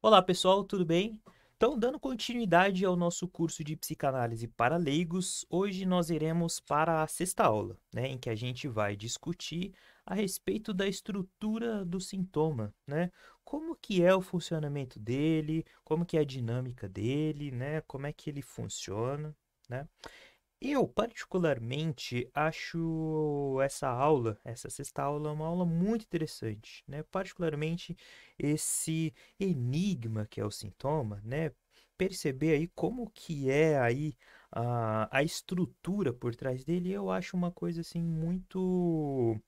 Olá pessoal, tudo bem? Então, dando continuidade ao nosso curso de psicanálise para leigos, hoje nós iremos para a sexta aula, em que a gente vai discutir a respeito da estrutura do sintoma, né? Como que é o funcionamento dele, como que é a dinâmica dele, né? Como é que ele funciona, né? Eu, particularmente, acho essa sexta aula, uma aula muito interessante, né? Particularmente esse enigma que é o sintoma, né? Perceber aí como que é aí a estrutura por trás dele, eu acho uma coisa assim muito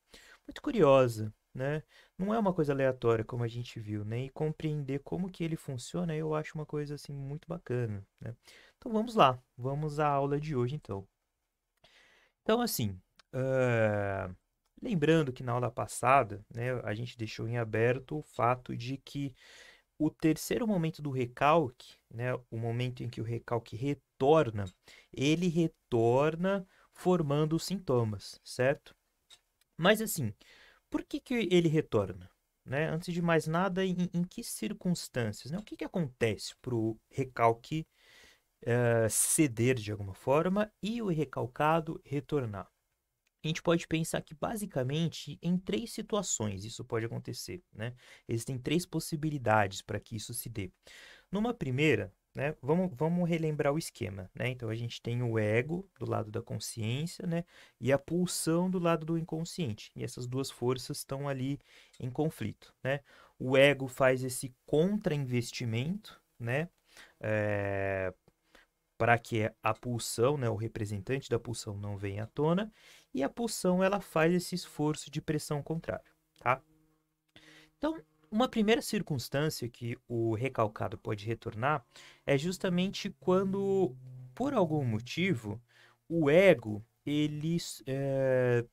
curiosa, né? Não é uma coisa aleatória como a gente viu, né? E compreender como que ele funciona, eu acho uma coisa assim muito bacana, né? Então vamos lá, vamos à aula de hoje então. Então, assim, ah, lembrando que na aula passada, né, a gente deixou em aberto o fato de que o terceiro momento do recalque, né, o momento em que o recalque retorna, ele retorna formando os sintomas, certo? Mas assim, por que que ele retorna? Né? Antes de mais nada, em que circunstâncias? Né? O que que acontece para o recalque ceder de alguma forma e o recalcado retornar? A gente pode pensar que basicamente em três situações isso pode acontecer, né? Existem três possibilidades para que isso se dê. Numa primeira, né, vamos relembrar o esquema, né? Então a gente tem o ego do lado da consciência, né, e a pulsão do lado do inconsciente. E essas duas forças estão ali em conflito, né? O ego faz esse contra-investimento, né? Para que a pulsão, né, o representante da pulsão não venha à tona, e a pulsão ela faz esse esforço de pressão contrária, tá? Então, uma primeira circunstância que o recalcado pode retornar é justamente quando, por algum motivo, o ego ele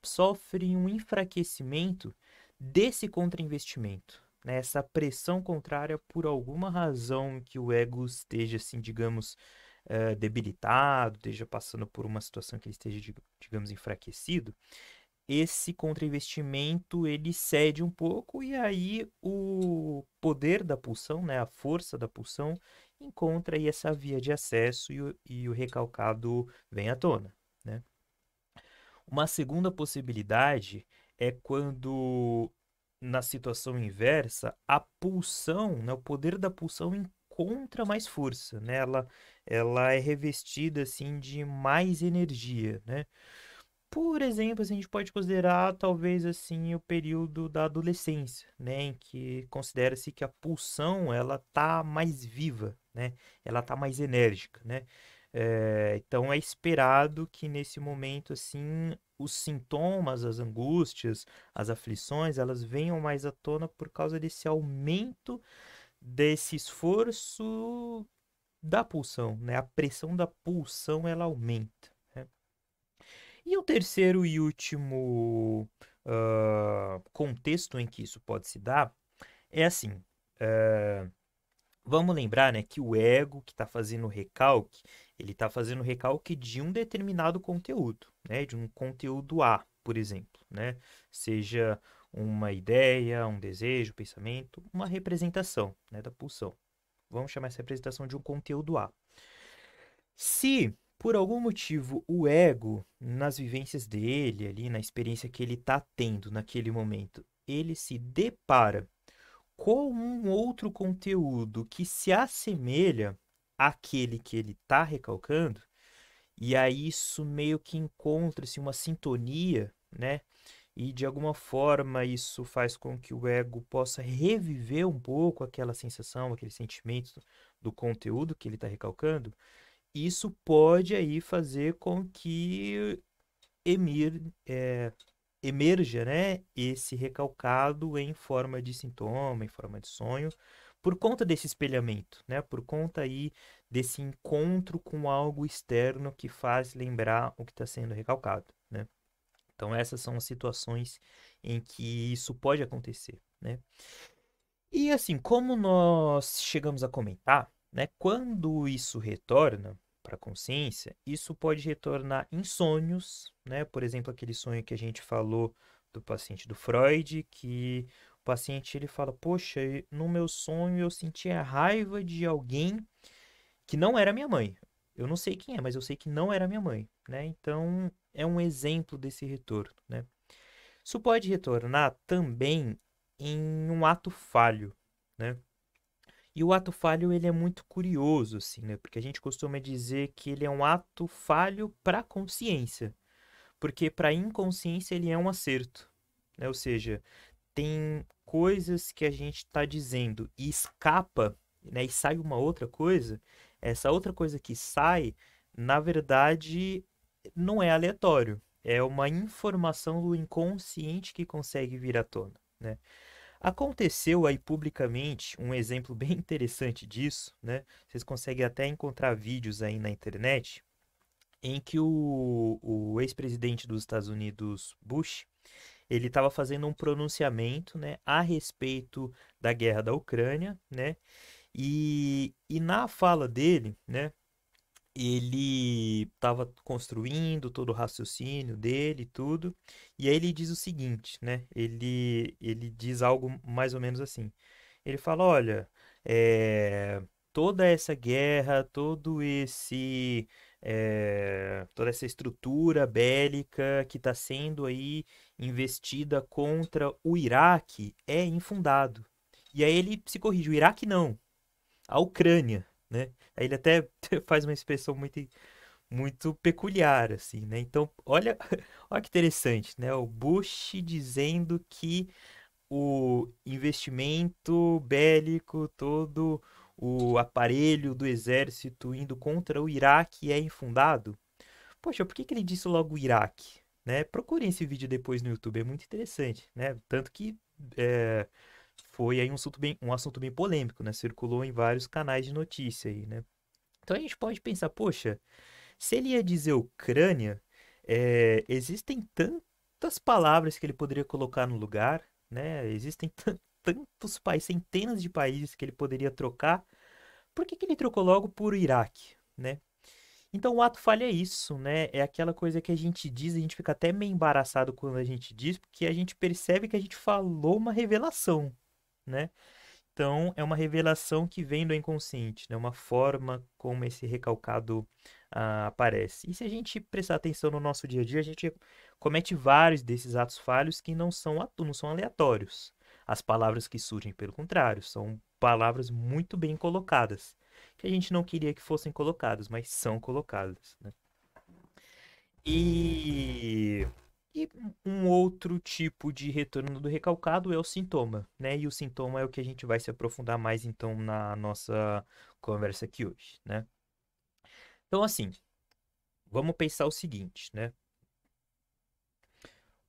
sofre um enfraquecimento desse contrainvestimento, né? Essa pressão contrária por alguma razão que o ego esteja, assim, digamos, debilitado, esteja passando por uma situação que ele esteja, digamos, enfraquecido, esse contrainvestimento ele cede um pouco e aí o poder da pulsão, né, a força da pulsão, encontra aí essa via de acesso e o recalcado vem à tona, né? Uma segunda possibilidade é quando, na situação inversa, a pulsão, né, o poder da pulsão encontra mais força, né? Ela é revestida assim de mais energia, né? Por exemplo, assim, a gente pode considerar talvez assim o período da adolescência, né, em que considera-se que a pulsão ela tá mais viva, né, ela tá mais enérgica, né. Então é esperado que nesse momento assim os sintomas, as angústias, as aflições, elas venham mais à tona por causa desse aumento desse esforço da pulsão, né, a pressão da pulsão ela aumenta, né? E o terceiro e último contexto em que isso pode se dar é assim: eh, vamos lembrar, né, que o ego que está fazendo o recalque, ele está fazendo o recalque de um determinado conteúdo, né, de um conteúdo A, por exemplo, né, seja uma ideia, um desejo, pensamento, uma representação, né, da pulsão. Vamos chamar essa representação de um conteúdo A. Se por algum motivo o ego, nas vivências dele, ali, na experiência que ele está tendo naquele momento, ele se depara com um outro conteúdo que se assemelha àquele que ele está recalcando, e aí isso meio que encontra-se uma sintonia, né? E de alguma forma isso faz com que o ego possa reviver um pouco aquela sensação, aquele sentimento do conteúdo que ele está recalcando. Isso pode aí fazer com que emir, é, emerja, né, esse recalcado em forma de sintoma, em forma de sonho, por conta desse espelhamento, né, por conta aí desse encontro com algo externo que faz lembrar o que está sendo recalcado, né? Então essas são as situações em que isso pode acontecer, né? E assim, como nós chegamos a comentar, né, quando isso retorna para a consciência, isso pode retornar em sonhos, né? Por exemplo, aquele sonho que a gente falou do paciente do Freud, que paciente ele fala, poxa, no meu sonho eu senti a raiva de alguém que não era minha mãe. Eu não sei quem é, mas eu sei que não era minha mãe, né? Então, é um exemplo desse retorno, né? Isso pode retornar também em um ato falho, né? E o ato falho, ele é muito curioso, assim, né? Porque a gente costuma dizer que ele é um ato falho para a consciência, porque para a inconsciência ele é um acerto, né? Ou seja, tem coisas que a gente está dizendo e escapa, né? E sai uma outra coisa, essa outra coisa que sai, na verdade, não é aleatório, é uma informação do inconsciente que consegue vir à tona, né? Aconteceu aí publicamente um exemplo bem interessante disso, né? Vocês conseguem até encontrar vídeos aí na internet em que o ex-presidente dos Estados Unidos, Bush, ele estava fazendo um pronunciamento, né, a respeito da guerra da Ucrânia, né? E na fala dele, né, ele estava construindo todo o raciocínio dele e tudo, e aí ele diz o seguinte, né? Ele diz algo mais ou menos assim. Ele fala, olha, toda essa guerra, toda essa estrutura bélica que está sendo aí investida contra o Iraque é infundado. E aí ele se corrige, o Iraque não, a Ucrânia, né? Aí ele até faz uma expressão muito peculiar, assim, né? Então, olha, olha que interessante, né? O Bush dizendo que o investimento bélico, todo o aparelho do exército indo contra o Iraque é infundado. Poxa, por que que ele disse logo o Iraque? Né? Procurem esse vídeo depois no YouTube, é muito interessante, né? Tanto que é, foi aí um assunto bem polêmico, né? Circulou em vários canais de notícia aí, né? Então a gente pode pensar, poxa, se ele ia dizer Ucrânia, existem tantas palavras que ele poderia colocar no lugar, né? Existem tantos países, centenas de países que ele poderia trocar. Por que que ele trocou logo por Iraque, né? Então o ato falha é isso, né? É aquela coisa que a gente diz, a gente fica até meio embaraçado quando a gente diz, porque a gente percebe que a gente falou uma revelação, né? Então, é uma revelação que vem do inconsciente, né? Uma forma como esse recalcado aparece. E se a gente prestar atenção no nosso dia a dia, a gente comete vários desses atos falhos que não são aleatórios. As palavras que surgem, pelo contrário, são palavras muito bem colocadas, que a gente não queria que fossem colocadas, mas são colocadas, né? E, e um outro tipo de retorno do recalcado é o sintoma, né? E o sintoma é o que a gente vai se aprofundar mais então na nossa conversa aqui hoje, né? Então, assim, vamos pensar o seguinte, né?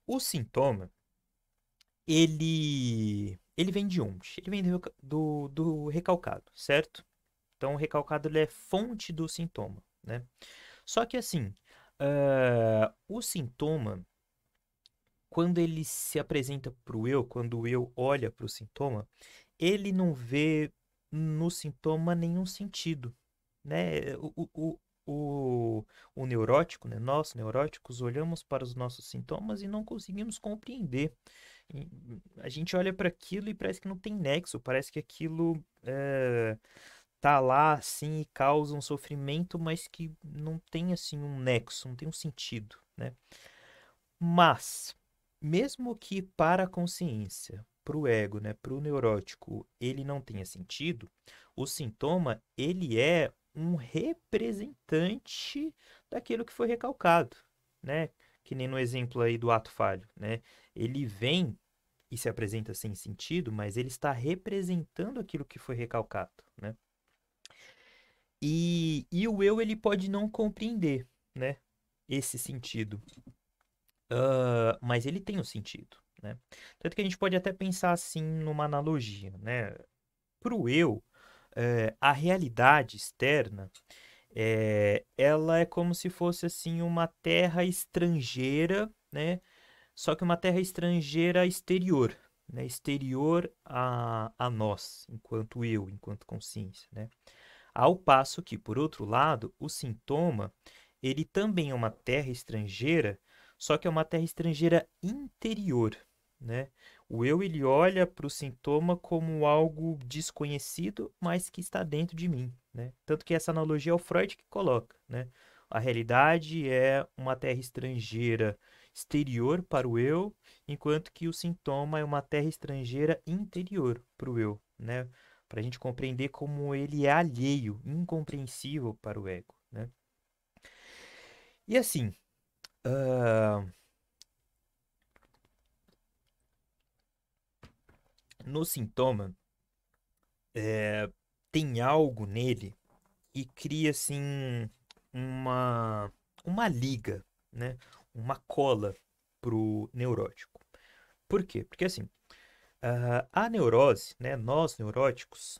O sintoma, ele vem de onde? Ele vem do recalcado, certo? Então, o recalcado ele é fonte do sintoma, né? Só que assim, o sintoma quando ele se apresenta para o eu, quando o eu olha para o sintoma, ele não vê no sintoma nenhum sentido, né? O neurótico, né? Nós, neuróticos, olhamos para os nossos sintomas e não conseguimos compreender. E a gente olha para aquilo e parece que não tem nexo, parece que aquilo tá lá assim e causa um sofrimento, mas que não tem assim um nexo, não tem um sentido, né? Mas, mesmo que para a consciência, para o ego, né, para o neurótico, ele não tenha sentido, o sintoma, ele é um representante daquilo que foi recalcado, né? Que nem no exemplo aí do ato falho, né? Ele vem e se apresenta sem sentido, mas ele está representando aquilo que foi recalcado, né? E o eu, ele pode não compreender, né? Esse sentido. Mas ele tem um sentido, né? Tanto que a gente pode até pensar assim numa analogia, né? Para o eu, a realidade externa, ela é como se fosse assim uma terra estrangeira, né? Só que uma terra estrangeira exterior, né? Exterior a nós, enquanto eu, enquanto consciência, né? Ao passo que, por outro lado, o sintoma, ele também é uma terra estrangeira, só que é uma terra estrangeira interior, né? O eu, ele olha para o sintoma como algo desconhecido, mas que está dentro de mim, né? Tanto que essa analogia é o Freud que coloca, né? A realidade é uma terra estrangeira exterior para o eu, enquanto que o sintoma é uma terra estrangeira interior para o eu, né? Para a gente compreender como ele é alheio, incompreensível para o ego, né? E assim, ah, no sintoma, tem algo nele e cria assim uma uma liga, né? Uma cola pro neurótico. Por quê? Porque assim, a neurose, né? Nós neuróticos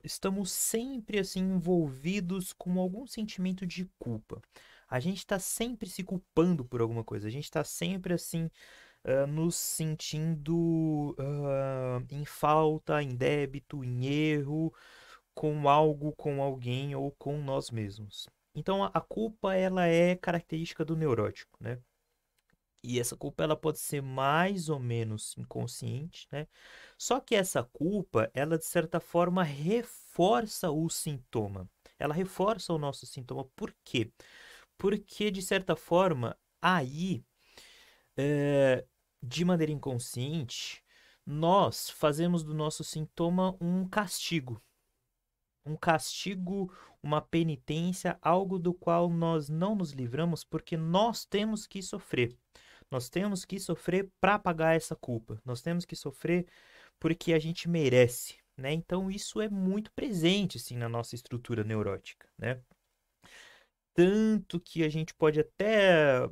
estamos sempre assim envolvidos com algum sentimento de culpa. A gente está sempre se culpando por alguma coisa. A gente está sempre assim nos sentindo em falta, em débito, em erro com algo, com alguém ou com nós mesmos. Então a culpa ela é característica do neurótico, né? E essa culpa ela pode ser mais ou menos inconsciente, né? Só que essa culpa, ela de certa forma reforça o sintoma. Ela reforça o nosso sintoma. Por quê? Porque de certa forma, aí, é, de maneira inconsciente, nós fazemos do nosso sintoma um castigo, uma penitência, algo do qual nós não nos livramos porque nós temos que sofrer. Nós temos que sofrer para pagar essa culpa. Nós temos que sofrer porque a gente merece, né? Então isso é muito presente assim na nossa estrutura neurótica, né? Tanto que a gente pode até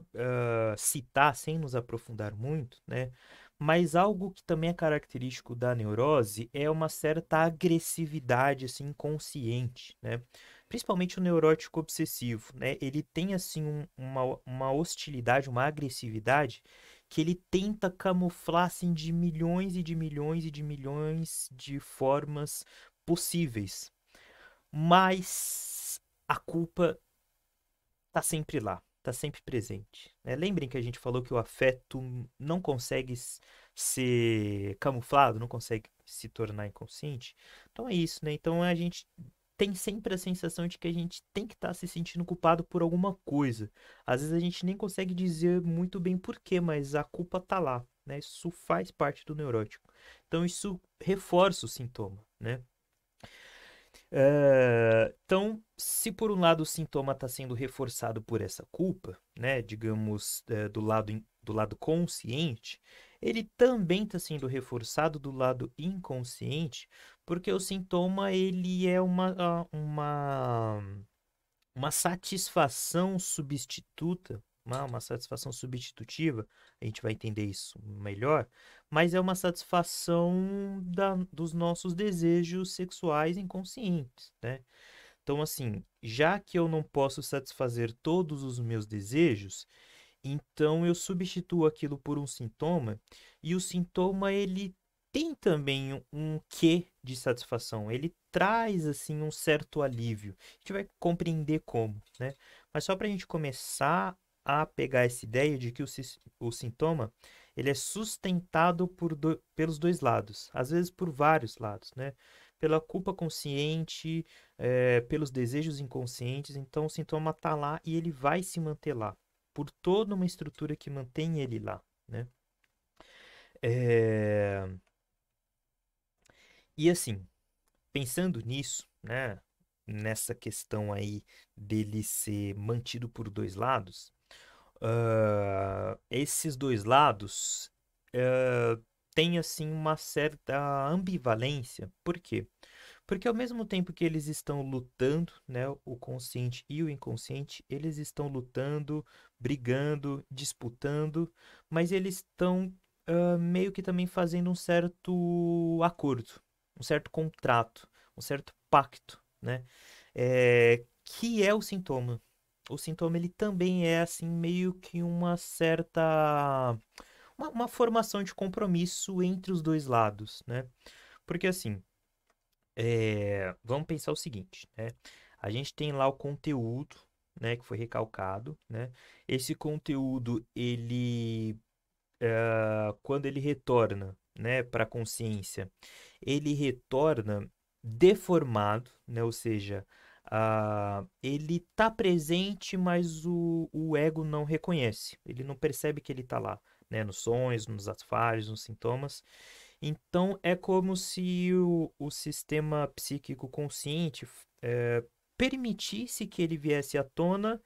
citar, sem nos aprofundar muito, né? Mas algo que também é característico da neurose é uma certa agressividade, assim, consciente, né? Principalmente o neurótico obsessivo, né? Ele tem, assim, uma hostilidade, uma agressividade que ele tenta camuflar, assim, de milhões e de milhões e de milhões de formas possíveis. Mas a culpa tá sempre lá, tá sempre presente, né? Lembrem que a gente falou que o afeto não consegue ser camuflado, não consegue se tornar inconsciente. Então é isso, né? Então a gente tem sempre a sensação de que a gente tem que estar se sentindo culpado por alguma coisa. Às vezes a gente nem consegue dizer muito bem por quê, mas a culpa tá lá, né? Isso faz parte do neurótico. Então isso reforça o sintoma, né? Então, se por um lado o sintoma está sendo reforçado por essa culpa, né, digamos, do lado consciente, ele também está sendo reforçado do lado inconsciente, porque o sintoma ele é uma satisfação substituta, uma satisfação substitutiva, a gente vai entender isso melhor, mas é uma satisfação dos nossos desejos sexuais inconscientes, né? Então, assim, já que eu não posso satisfazer todos os meus desejos, então eu substituo aquilo por um sintoma, e o sintoma ele tem também um quê de satisfação, ele traz assim um certo alívio. A gente vai compreender como, né? Mas só para a gente começar a pegar essa ideia de que o sintoma ele é sustentado pelos dois lados, às vezes por vários lados, né? Pela culpa consciente, pelos desejos inconscientes, então o sintoma está lá e ele vai se manter lá por toda uma estrutura que mantém ele lá, né? É, E assim, pensando nisso, né? Nessa questão aí dele ser mantido por dois lados, esses dois lados têm assim uma certa ambivalência. Por quê? Porque ao mesmo tempo que eles estão lutando, né, o consciente e o inconsciente, eles estão lutando, brigando, disputando, mas eles estão meio que também fazendo um certo acordo, um certo contrato, um certo pacto, né? Que é o sintoma. O sintoma ele também é assim meio que uma certa uma formação de compromisso entre os dois lados, né? Porque assim vamos pensar o seguinte, né? A gente tem lá o conteúdo, né, que foi recalcado, né? Esse conteúdo, ele quando ele retorna, né, para a consciência, ele retorna deformado, né, ou seja, ele está presente, mas o ego não reconhece, ele não percebe que ele está lá, né, nos sonhos, nos afares, nos sintomas. Então, é como se o sistema psíquico consciente permitisse que ele viesse à tona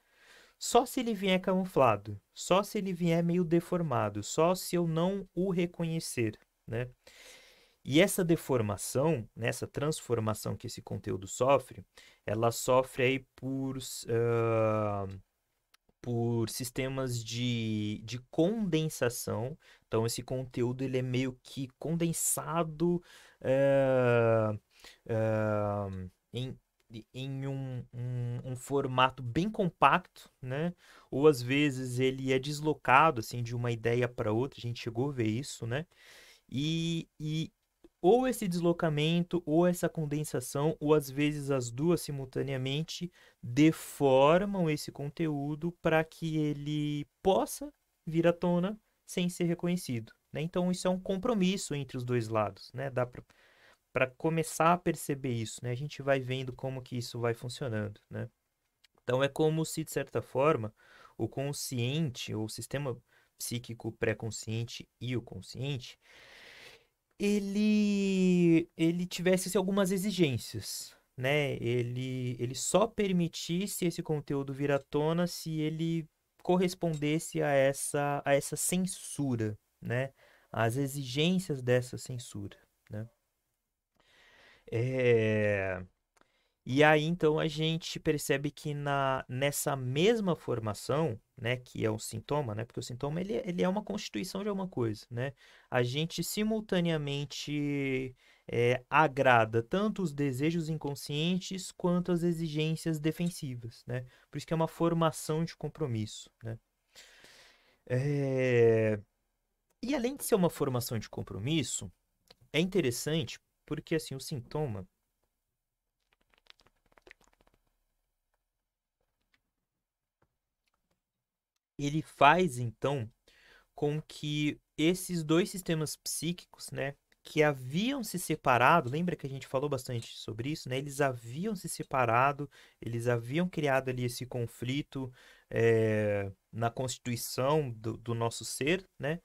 só se ele vier camuflado, só se ele vier meio deformado, só se eu não o reconhecer, né? E essa deformação, né, essa transformação que esse conteúdo sofre, ela sofre aí por sistemas de condensação. Então, esse conteúdo ele é meio que condensado eh, em, em um formato bem compacto, né? Ou às vezes ele é deslocado assim de uma ideia para outra. A gente chegou a ver isso, né? E ou esse deslocamento, ou essa condensação, ou às vezes as duas simultaneamente, deformam esse conteúdo para que ele possa vir à tona sem ser reconhecido, né? Então isso é um compromisso entre os dois lados, né? Dá para começar a perceber isso, né? A gente vai vendo como que isso vai funcionando, né? Então é como se, de certa forma, o consciente, ou o sistema psíquico pré-consciente e o consciente ele tivesse assim, algumas exigências, né? Ele só permitisse esse conteúdo vir à tona se ele correspondesse a essa censura, né? Às exigências dessa censura, né? É, E aí, então, a gente percebe que nessa mesma formação, né, que é o sintoma, né, porque o sintoma ele é uma constituição de alguma coisa, né, a gente simultaneamente agrada tanto os desejos inconscientes quanto as exigências defensivas, né, por isso que é uma formação de compromisso, né. É, E além de ser uma formação de compromisso, é interessante porque, assim, o sintoma, ele faz, então, com que esses dois sistemas psíquicos, né, que haviam se separado, lembra que a gente falou bastante sobre isso, né? Eles haviam se separado, eles haviam criado ali esse conflito na constituição do nosso ser, né?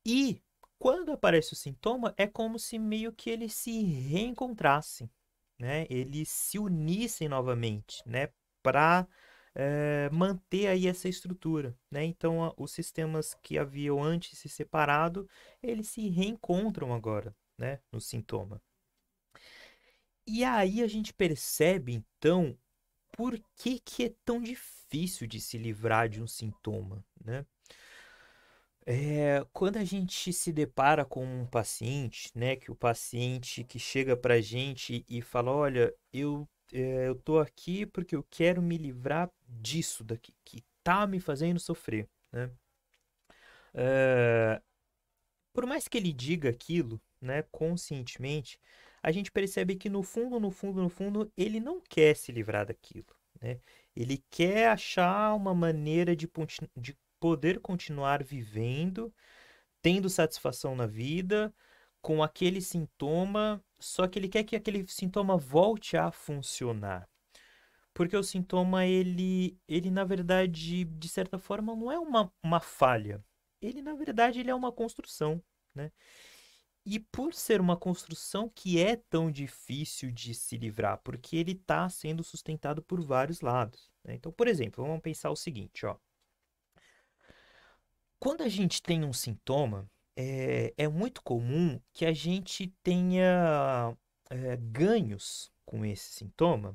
E quando aparece o sintoma, é como se meio que eles se reencontrassem, né? Eles se unissem novamente, né? Para manter aí essa estrutura, né? Então, os sistemas que haviam antes se separado, eles se reencontram agora, né? No sintoma. E aí a gente percebe, então, por que que é tão difícil de se livrar de um sintoma, né? Quando a gente se depara com um paciente, né, que o paciente que chega pra gente e fala, olha, eu tô aqui porque eu quero me livrar disso daqui, que tá me fazendo sofrer, né? É, por mais que ele diga aquilo, né, conscientemente, a gente percebe que no fundo, no fundo, no fundo, ele não quer se livrar daquilo, né? Ele quer achar uma maneira de poder continuar vivendo tendo satisfação na vida, com aquele sintoma, só que ele quer que aquele sintoma volte a funcionar. Porque o sintoma, ele na verdade, de certa forma, não é uma falha. Ele, na verdade, ele é uma construção, né? E por ser uma construção que é tão difícil de se livrar, porque ele está sendo sustentado por vários lados, né? Então, por exemplo, vamos pensar o seguinte, ó. Quando a gente tem um sintoma, é muito comum que a gente tenha ganhos com esse sintoma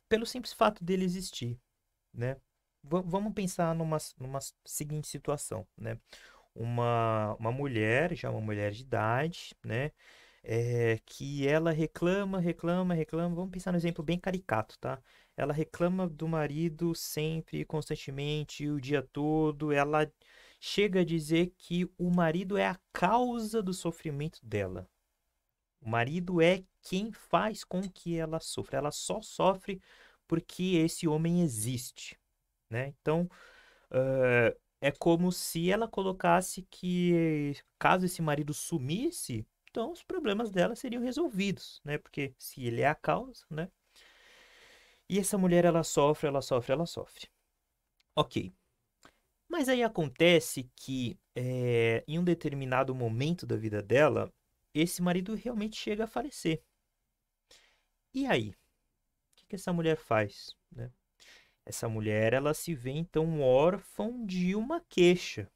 pelo simples fato dele existir, né? Vamos pensar numa seguinte situação, né? Uma mulher, já uma mulher de idade, né? Que ela reclama, reclama, reclama. Vamos pensar no exemplo bem caricato, tá? Ela reclama do marido sempre, constantemente, o dia todo. Ela chega a dizer que o marido é a causa do sofrimento dela. O marido é quem faz com que ela sofra. Ela só sofre porque esse homem existe, né? Então, é como se ela colocasse que caso esse marido sumisse, então os problemas dela seriam resolvidos, né? Porque se ele é a causa, né? E essa mulher, ela sofre, ela sofre, ela sofre. Ok. Mas aí acontece que em um determinado momento da vida dela, esse marido realmente chega a falecer. E aí? O que essa mulher faz, né? Essa mulher, ela se vê então órfã de uma queixa.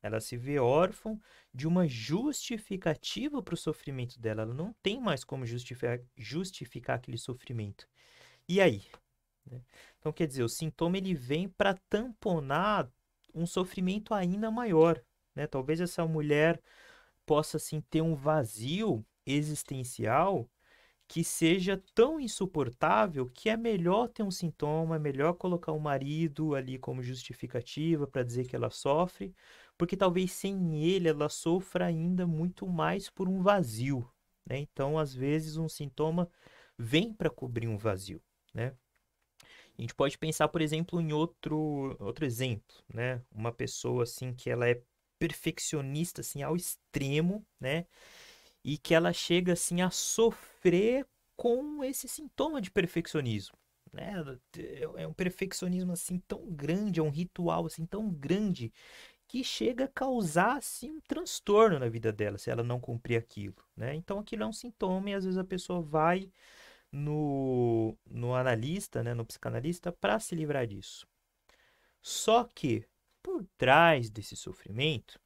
Ela se vê órfã de uma justificativa para o sofrimento dela. Ela não tem mais como justificar aquele sofrimento. E aí? Né? Então, quer dizer, o sintoma ele vem para tamponar um sofrimento ainda maior. Né? Talvez essa mulher possa assim, ter um vazio existencial que seja tão insuportável que é melhor ter um sintoma, é melhor colocar o marido ali como justificativa para dizer que ela sofre, porque talvez sem ele ela sofra ainda muito mais por um vazio, né? Então, às vezes, um sintoma vem para cobrir um vazio, né? A gente pode pensar, por exemplo, em outro exemplo, né? Uma pessoa assim que ela é perfeccionista assim ao extremo, né? E que ela chega assim a sofrer com esse sintoma de perfeccionismo, né? É um perfeccionismo assim tão grande, é um ritual assim tão grande que chega a causar assim um transtorno na vida dela se ela não cumprir aquilo, né? Então aquilo é um sintoma e às vezes a pessoa vai no analista, né, no psicanalista para se livrar disso. Só que por trás desse sofrimento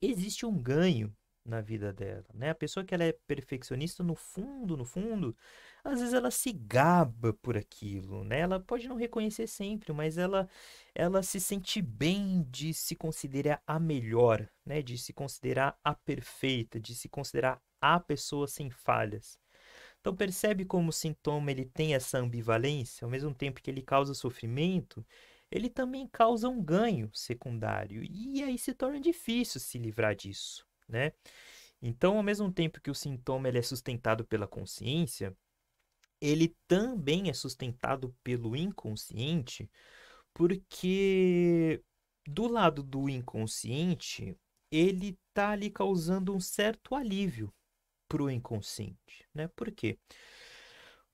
existe um ganho na vida dela, né? A pessoa que ela é perfeccionista, no fundo, às vezes ela se gaba por aquilo, né? Ela pode não reconhecer sempre, mas ela se sente bem de se considerar a melhor, né? De se considerar a perfeita, de se considerar a pessoa sem falhas. Então percebe como o sintoma ele tem essa ambivalência, ao mesmo tempo que ele causa sofrimento, ele também causa um ganho secundário e aí se torna difícil se livrar disso, né? Então, ao mesmo tempo que o sintoma ele é sustentado pela consciência, ele também é sustentado pelo inconsciente, porque do lado do inconsciente, ele está ali causando um certo alívio para o inconsciente, né? Por quê?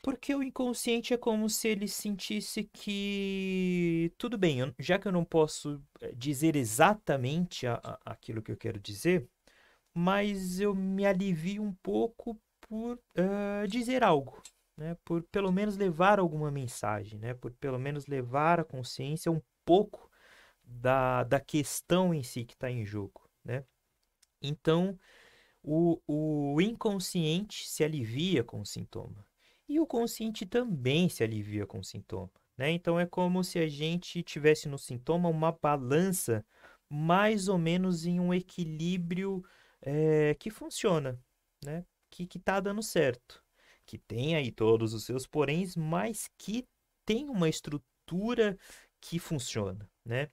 Porque o inconsciente é como se ele sentisse que tudo bem, já que eu não posso dizer exatamente aquilo que eu quero dizer, mas eu me alivio um pouco por dizer algo, né? Por pelo menos levar alguma mensagem, né? Por pelo menos levar a consciência um pouco da questão em si que está em jogo, né? Então, o inconsciente se alivia com o sintoma. E o consciente também se alivia com o sintoma, né? Então é como se a gente tivesse no sintoma uma balança mais ou menos em um equilíbrio que funciona, né? Que tá dando certo. Que tem aí todos os seus poréns, mas que tem uma estrutura que funciona, né?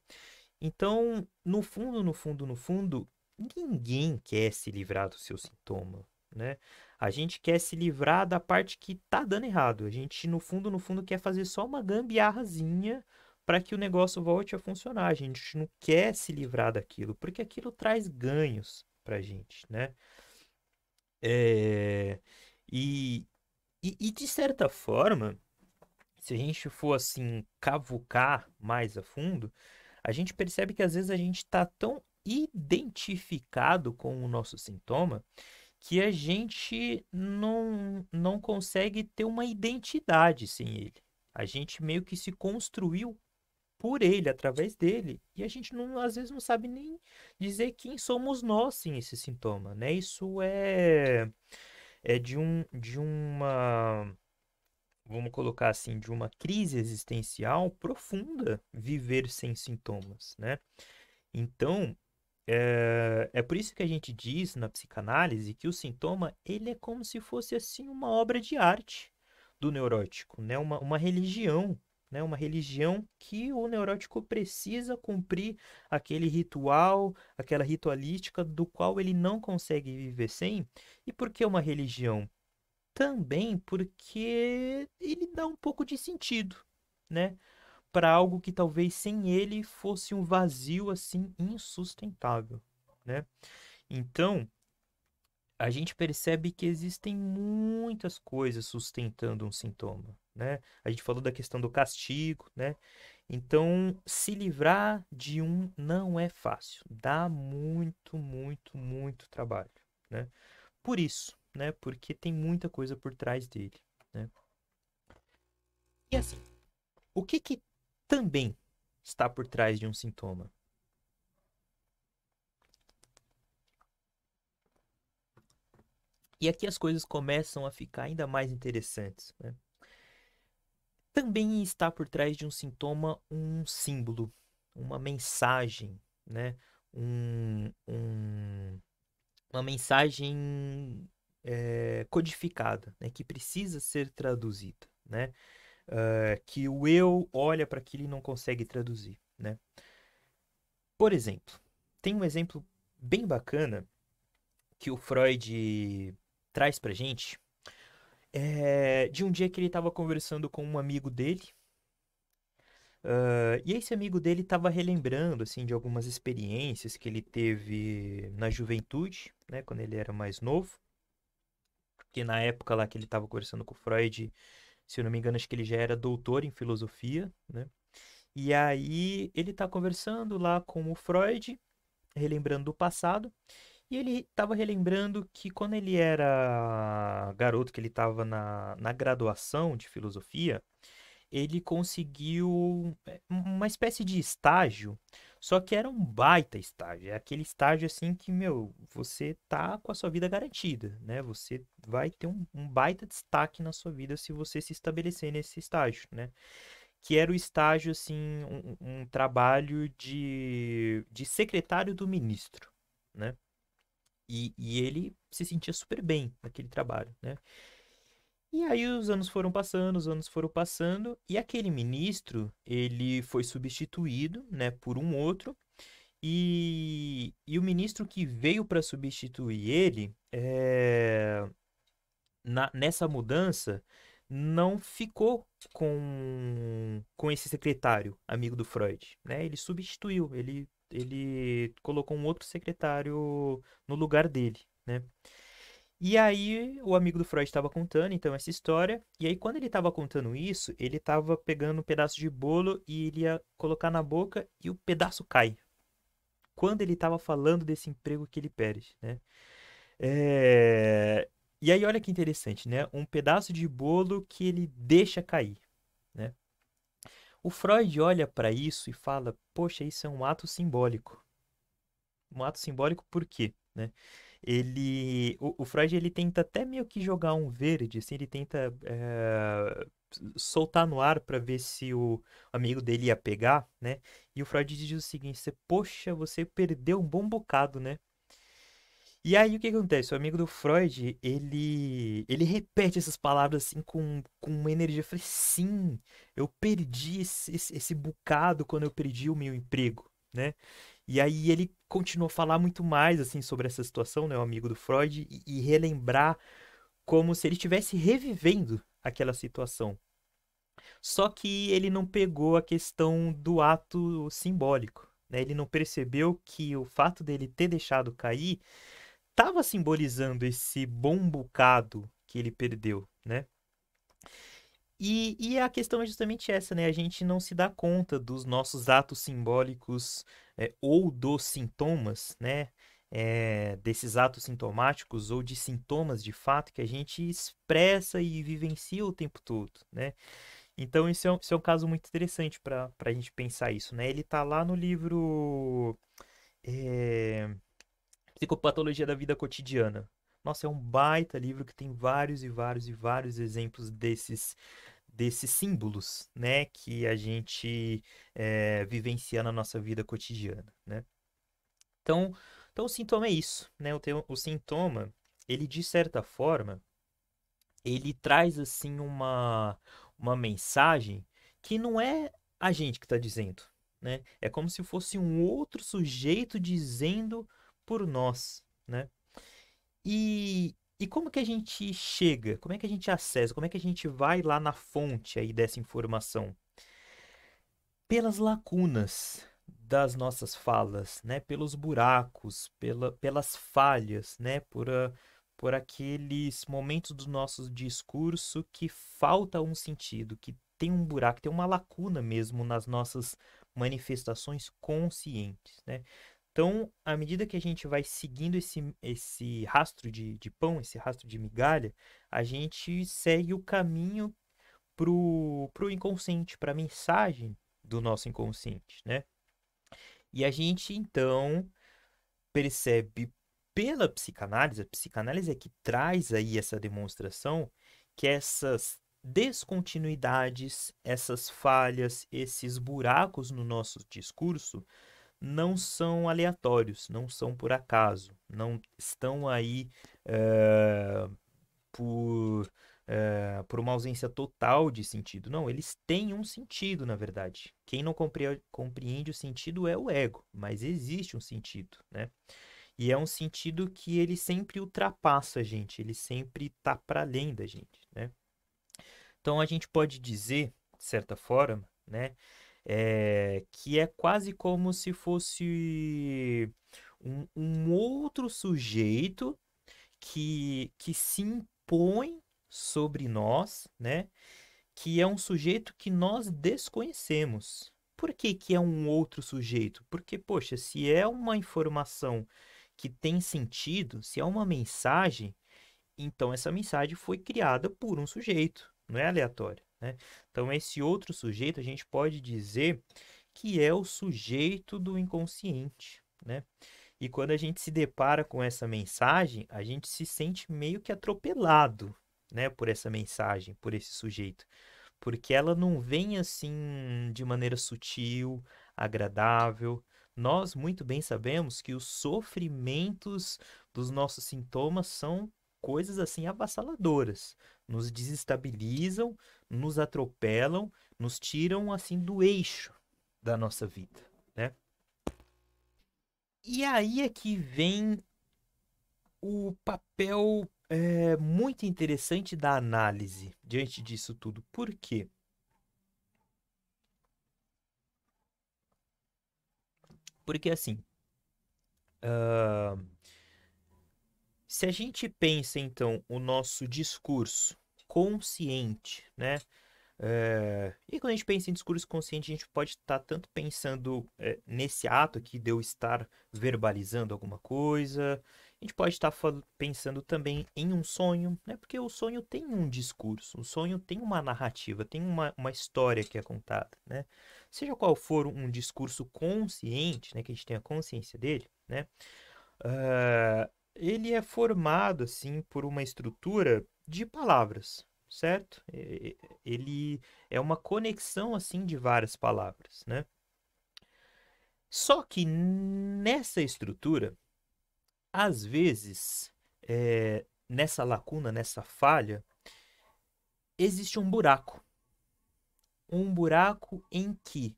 Então, no fundo, ninguém quer se livrar do seu sintoma, né? A gente quer se livrar da parte que tá dando errado. A gente, no fundo, quer fazer só uma gambiarrazinha para que o negócio volte a funcionar. A gente não quer se livrar daquilo, porque aquilo traz ganhos pra gente, né? É... E, e de certa forma, se a gente for assim cavucar mais a fundo, a gente percebe que às vezes a gente está tão identificado com o nosso sintoma que a gente não consegue ter uma identidade sem ele. A gente meio que se construiu por ele, através dele, e a gente não, às vezes não sabe nem dizer quem somos nós sem esse sintoma, né? Isso é de uma vamos colocar assim, de uma crise existencial profunda viver sem sintomas, né? Então, é por isso que a gente diz na psicanálise que o sintoma, ele é como se fosse assim uma obra de arte do neurótico, né? Uma religião, né? Uma religião que o neurótico precisa cumprir aquele ritual, aquela ritualística do qual ele não consegue viver sem. E por que uma religião? Também porque ele dá um pouco de sentido, né? para algo que talvez sem ele fosse um vazio assim insustentável, né? Então, a gente percebe que existem muitas coisas sustentando um sintoma, né? A gente falou da questão do castigo, né? Então, se livrar de um não é fácil, dá muito, muito, muito trabalho, né? Por isso, né? Porque tem muita coisa por trás dele, né? E assim, o que que também está por trás de um sintoma? E aqui as coisas começam a ficar ainda mais interessantes, né? Também está por trás de um sintoma um símbolo, uma mensagem, né? Uma mensagem codificada, né? Que precisa ser traduzida, né? Que o eu olha para aquilo e não consegue traduzir, né? Por exemplo, tem um exemplo bem bacana que o Freud traz pra gente, de um dia que ele estava conversando com um amigo dele. E esse amigo dele estava relembrando assim de algumas experiências que ele teve na juventude, né, quando ele era mais novo, porque na época lá que ele estava conversando com o Freud, se eu não me engano, acho que ele já era doutor em filosofia, né? E aí ele está conversando lá com o Freud, relembrando do passado, e ele estava relembrando que quando ele era garoto, que ele estava na graduação de filosofia, ele conseguiu uma espécie de estágio, só que era um baita estágio. É aquele estágio assim que, meu, você tá com a sua vida garantida, né? Você vai ter um baita destaque na sua vida se você se estabelecer nesse estágio, né? Que era o estágio, assim, um trabalho de secretário do ministro, né? E ele se sentia super bem naquele trabalho, né? E aí os anos foram passando, os anos foram passando, e aquele ministro, ele foi substituído, né, por um outro, e o ministro que veio para substituir ele, nessa mudança, não ficou com esse secretário, amigo do Freud, né? Ele substituiu, ele colocou um outro secretário no lugar dele, né? E aí o amigo do Freud estava contando então essa história, e aí quando ele estava contando isso, ele estava pegando um pedaço de bolo e ele ia colocar na boca e o pedaço cai. Quando ele estava falando desse emprego que ele perde, né? É, E aí olha que interessante, né? Um pedaço de bolo que ele deixa cair, né? O Freud olha para isso e fala: "Poxa, isso é um ato simbólico". Um ato simbólico por quê, né? O Freud ele tenta até meio que jogar um verde, assim, ele tenta soltar no ar para ver se o amigo dele ia pegar, né? E o Freud diz o seguinte: poxa, você perdeu um bom bocado, né? E aí o que acontece? O amigo do Freud, ele repete essas palavras assim com uma energia. Eu falei, sim, eu perdi esse bocado quando eu perdi o meu emprego, né? E aí ele continuou a falar muito mais assim sobre essa situação, né, o amigo do Freud, e relembrar como se ele estivesse revivendo aquela situação. Só que ele não pegou a questão do ato simbólico, né? Ele não percebeu que o fato dele ter deixado cair estava simbolizando esse bom bocado que ele perdeu, né? E a questão é justamente essa, né? A gente não se dá conta dos nossos atos simbólicos ou dos sintomas, né? Desses atos sintomáticos ou de sintomas de fato que a gente expressa e vivencia o tempo todo, né? Então, isso é um caso muito interessante para a gente pensar isso, né? Ele tá lá no livro é, Psicopatologia da Vida Cotidiana. Nossa, é um baita livro que tem vários e vários e vários exemplos desses símbolos, né, que a gente vivencia na nossa vida cotidiana, né? Então, então o sintoma é isso, né? O sintoma, ele de certa forma, ele traz assim uma mensagem que não é a gente que está dizendo, né? É como se fosse um outro sujeito dizendo por nós, né? E como que a gente chega? Como é que a gente acessa? Como é que a gente vai lá na fonte aí dessa informação? pelas lacunas das nossas falas, né? Pelos buracos, pelas falhas, né? Por aqueles momentos do nosso discurso que falta um sentido, que tem um buraco, tem uma lacuna mesmo nas nossas manifestações conscientes, né? Então, à medida que a gente vai seguindo esse rastro de pão, esse rastro de migalha, a gente segue o caminho pro inconsciente, para a mensagem do nosso inconsciente, né? E a gente, então, percebe pela psicanálise, a psicanálise é que traz aí essa demonstração que essas descontinuidades, essas falhas, esses buracos no nosso discurso não são aleatórios, não são por acaso, não estão aí por, por uma ausência total de sentido. Não, eles têm um sentido, na verdade. Quem não compreende o sentido é o ego, mas existe um sentido, né? E é um sentido que ele sempre ultrapassa a gente, ele sempre está para além da gente, né? Então a gente pode dizer, de certa forma, né, que é quase como se fosse um outro sujeito que se impõe sobre nós, né? Que é um sujeito que nós desconhecemos. Por que que é um outro sujeito? Porque, poxa, se é uma informação que tem sentido, se é uma mensagem, então essa mensagem foi criada por um sujeito, não é aleatório, né? Então esse outro sujeito a gente pode dizer que é o sujeito do inconsciente, né? E quando a gente se depara com essa mensagem, a gente se sente meio que atropelado, né, por essa mensagem, por esse sujeito, porque ela não vem assim de maneira sutil, agradável. Nós muito bem sabemos que os sofrimentos dos nossos sintomas são coisas assim avassaladoras, nos desestabilizam, nos atropelam, nos tiram assim do eixo da nossa vida, né? E aí é que vem o papel muito interessante da análise diante disso tudo. Por quê? Porque assim, ah, se a gente pensa então o nosso discurso consciente, né? E quando a gente pensa em discurso consciente, a gente pode estar tanto pensando nesse ato aqui de eu estar verbalizando alguma coisa, a gente pode estar pensando também em um sonho, né? Porque o sonho tem um discurso, o sonho tem uma narrativa, tem uma história que é contada, né? Seja qual for um discurso consciente, né? Que a gente tenha consciência dele, né? Ele é formado, assim, por uma estrutura de palavras, certo? Ele é uma conexão, assim, de várias palavras, né? Só que nessa estrutura, às vezes, nessa lacuna, nessa falha, existe um buraco. Um buraco em que,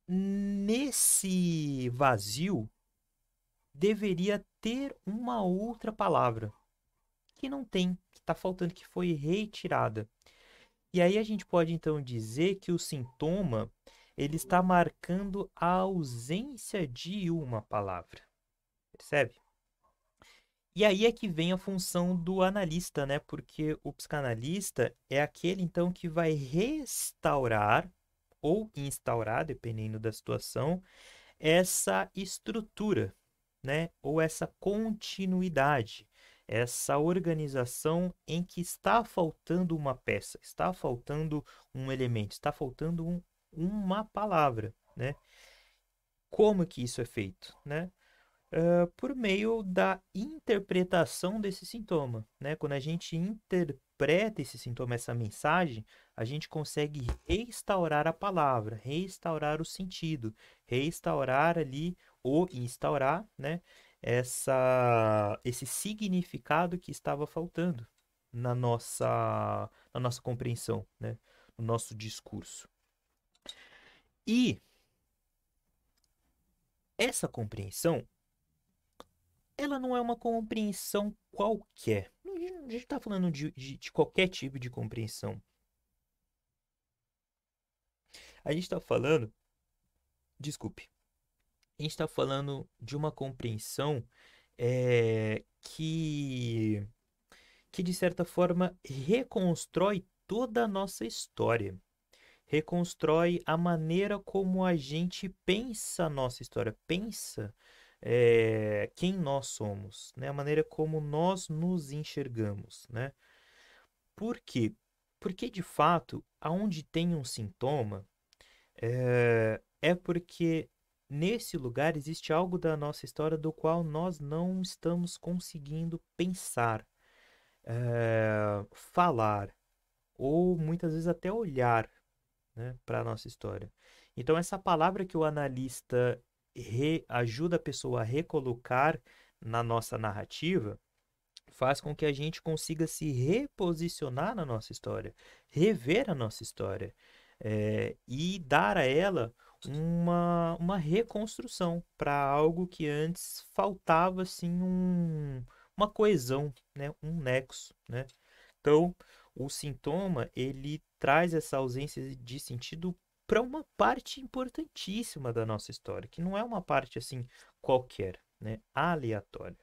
nesse vazio, deveria ter uma outra palavra que não tem, que está faltando, que foi retirada. E aí a gente pode então dizer que o sintoma ele está marcando a ausência de uma palavra, percebe? E aí é que vem a função do analista, né? Porque o psicanalista é aquele então que vai restaurar ou instaurar, dependendo da situação, essa estrutura, né? Ou essa continuidade, essa organização em que está faltando uma peça, está faltando um elemento, está faltando uma palavra, né? Como que isso é feito, né? Por meio da interpretação desse sintoma, né? Quando a gente interpreta esse sintoma, essa mensagem, a gente consegue restaurar a palavra, restaurar o sentido, restaurar ali ou instaurar, né? Esse significado que estava faltando na nossa compreensão, né? No nosso discurso. E essa compreensão ela não é uma compreensão qualquer. A gente está falando de qualquer tipo de compreensão. A gente está falando, desculpe, a gente está falando de uma compreensão que, de certa forma, reconstrói toda a nossa história. Reconstrói a maneira como a gente pensa a nossa história, pensa quem nós somos, né? A maneira como nós nos enxergamos, né? Por quê? Porque, de fato, aonde tem um sintoma, é porque nesse lugar existe algo da nossa história do qual nós não estamos conseguindo pensar, falar, ou muitas vezes até olhar, né, para a nossa história. Então, essa palavra que o analista ajuda a pessoa a recolocar na nossa narrativa faz com que a gente consiga se reposicionar na nossa história, rever a nossa história, e dar a ela uma reconstrução para algo que antes faltava assim uma coesão, né, um nexo, né? Então, o sintoma ele traz essa ausência de sentido para uma parte importantíssima da nossa história, que não é uma parte assim qualquer, né, aleatória.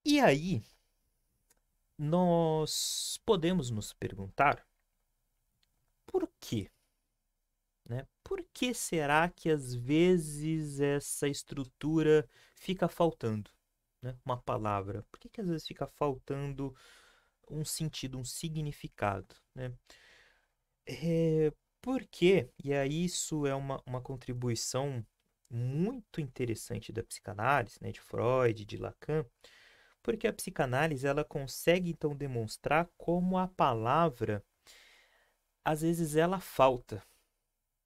E aí, nós podemos nos perguntar por quê, né? Por que será que às vezes essa estrutura fica faltando, né? Uma palavra. Por que às vezes fica faltando um sentido, um significado, né? É, por quê? E aí isso é uma contribuição muito interessante da psicanálise, né? De Freud, de Lacan, porque a psicanálise ela consegue então demonstrar como a palavra às vezes ela falta.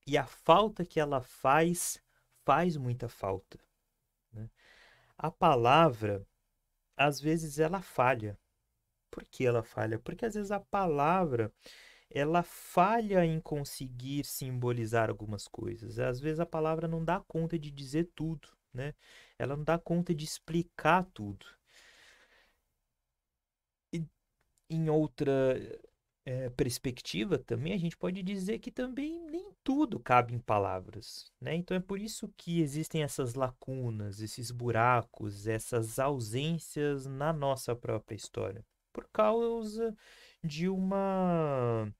E a falta que ela faz muita falta, né? A palavra, às vezes, ela falha. Por que ela falha? Porque às vezes a palavra ela falha em conseguir simbolizar algumas coisas. Às vezes a palavra não dá conta de dizer tudo, né? Ela não dá conta de explicar tudo. E em outra perspectiva, também a gente pode dizer que também nem tudo cabe em palavras, né? Então é por isso que existem essas lacunas, esses buracos, essas ausências na nossa própria história, por causa de uma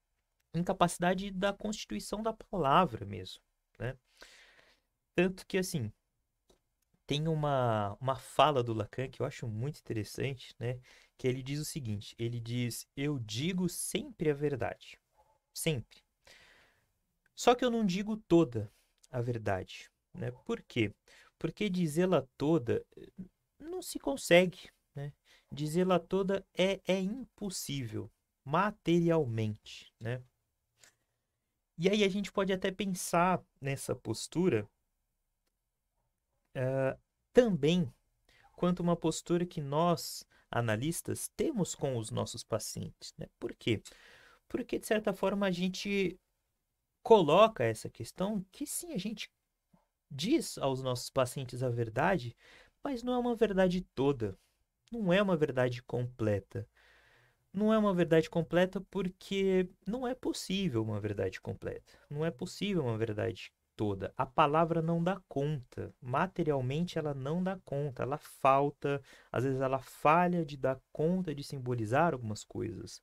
incapacidade da constituição da palavra mesmo, né? Tanto que, assim, tem uma fala do Lacan que eu acho muito interessante, né? Que ele diz o seguinte: ele diz, eu digo sempre a verdade. Sempre. Só que eu não digo toda a verdade, né? Por quê? Porque dizê-la toda não se consegue, né? Dizê-la toda é impossível, materialmente, né? E aí a gente pode até pensar nessa postura também quanto uma postura que nós, analistas, temos com os nossos pacientes, né? Por quê? Porque, de certa forma, a gente coloca essa questão que sim, a gente diz aos nossos pacientes a verdade, mas não é uma verdade toda, não é uma verdade completa. Não é uma verdade completa porque não é possível uma verdade completa. Não é possível uma verdade toda. A palavra não dá conta. Materialmente ela não dá conta, ela falta, às vezes ela falha de dar conta de simbolizar algumas coisas.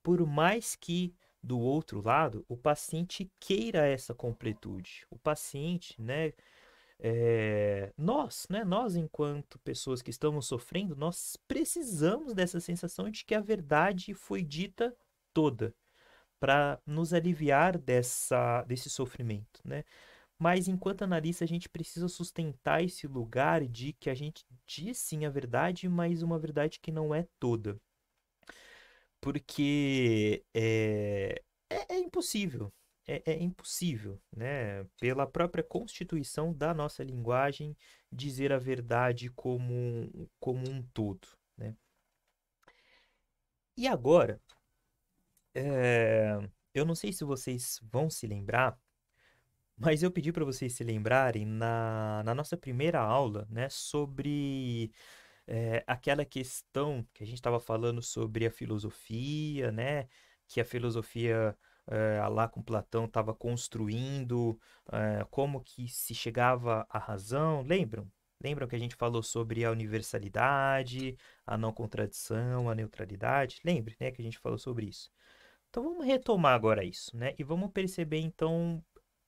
Por mais que do outro lado o paciente queira essa completude. O paciente, né, nós, né, nós enquanto pessoas que estamos sofrendo, nós precisamos dessa sensação de que a verdade foi dita toda para nos aliviar desse sofrimento, né? Mas enquanto analista, a gente precisa sustentar esse lugar de que a gente diz sim a verdade, mas uma verdade que não é toda. Porque é impossível. É impossível, né? Pela própria constituição da nossa linguagem, dizer a verdade como um todo, né? E agora, eu não sei se vocês vão se lembrar, mas eu pedi para vocês se lembrarem na nossa primeira aula, né, sobre aquela questão que a gente estava falando sobre a filosofia, né? Que a filosofia lá com Platão estava construindo, como que se chegava à razão, lembram? Lembram que a gente falou sobre a universalidade, a não contradição, a neutralidade? Lembre, né, que a gente falou sobre isso. Então vamos retomar agora isso, né? E vamos perceber então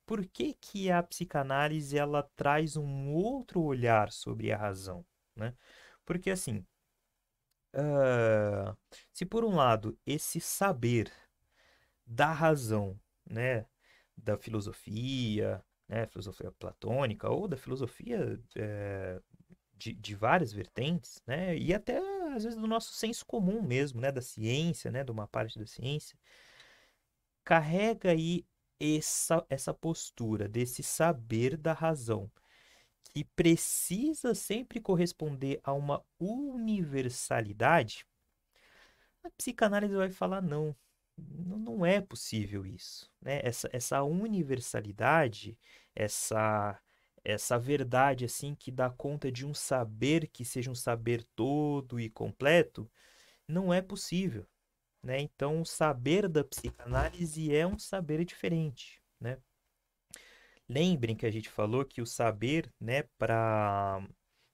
por que que a psicanálise ela traz um outro olhar sobre a razão, né? Porque assim, ah, se por um lado esse saber da razão, né, da filosofia, né, filosofia platônica ou da filosofia de várias vertentes, né, e até às vezes do nosso senso comum mesmo, né, da ciência, né, de uma parte da ciência, carrega aí essa postura desse saber da razão, que precisa sempre corresponder a uma universalidade. A psicanálise vai falar não, não é possível isso, né? Essa universalidade, essa essa verdade assim que dá conta de um saber que seja um saber todo e completo, não é possível, né? Então, o saber da psicanálise é um saber diferente, né? Lembrem que a gente falou que o saber, né, para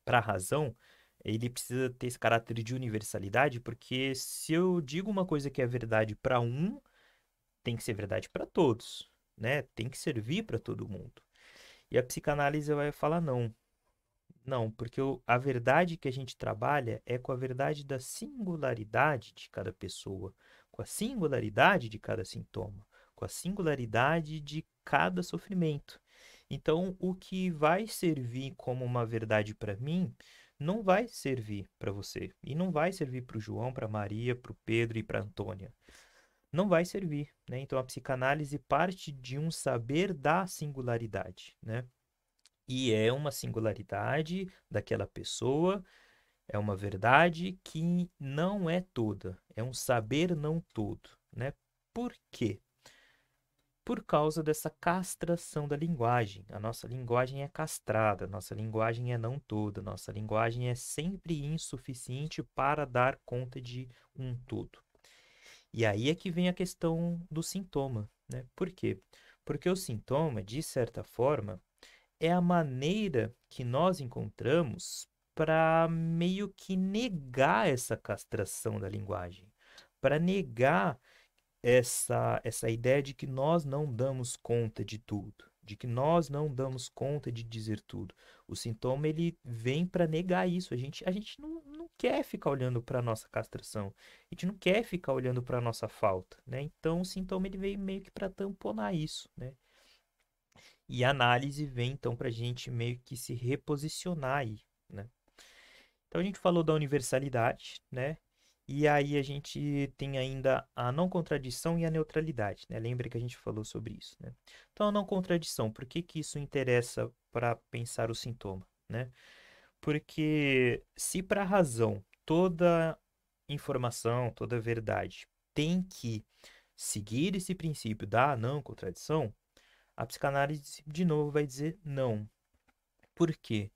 a razão, ele precisa ter esse caráter de universalidade, porque se eu digo uma coisa que é verdade para um, tem que ser verdade para todos, né? Tem que servir para todo mundo. E a psicanálise vai falar não. Não, porque a verdade que a gente trabalha é com a verdade da singularidade de cada pessoa, com a singularidade de cada sintoma, com a singularidade de cada sofrimento. Então, o que vai servir como uma verdade para mim, não vai servir para você. E não vai servir para o João, para Maria, para o Pedro e para a Antônia. Não vai servir, né? Então, a psicanálise parte de um saber da singularidade, né? E é uma singularidade daquela pessoa, é uma verdade que não é toda, é um saber não todo, né? Por quê? Por causa dessa castração da linguagem. A nossa linguagem é castrada, a nossa linguagem é não toda, a nossa linguagem é sempre insuficiente para dar conta de um todo. E aí é que vem a questão do sintoma, né? Por quê? Porque o sintoma, de certa forma, é a maneira que nós encontramos para meio que negar essa castração da linguagem, para negar essa ideia de que nós não damos conta de tudo, de que nós não damos conta de dizer tudo. O sintoma ele vem para negar isso. A gente não quer ficar olhando para a nossa castração, a gente não quer ficar olhando para a nossa falta, né? Então o sintoma ele veio meio que para tamponar isso, né? E a análise vem então para a gente meio que se reposicionar aí, né? Então a gente falou da universalidade, né? E aí a gente tem ainda a não contradição e a neutralidade, né? Lembra que a gente falou sobre isso, né? Então a não contradição, por que que isso interessa para pensar o sintoma, né? Porque se para a razão toda informação, toda verdade tem que seguir esse princípio da não contradição, a psicanálise de novo vai dizer não. Por quê?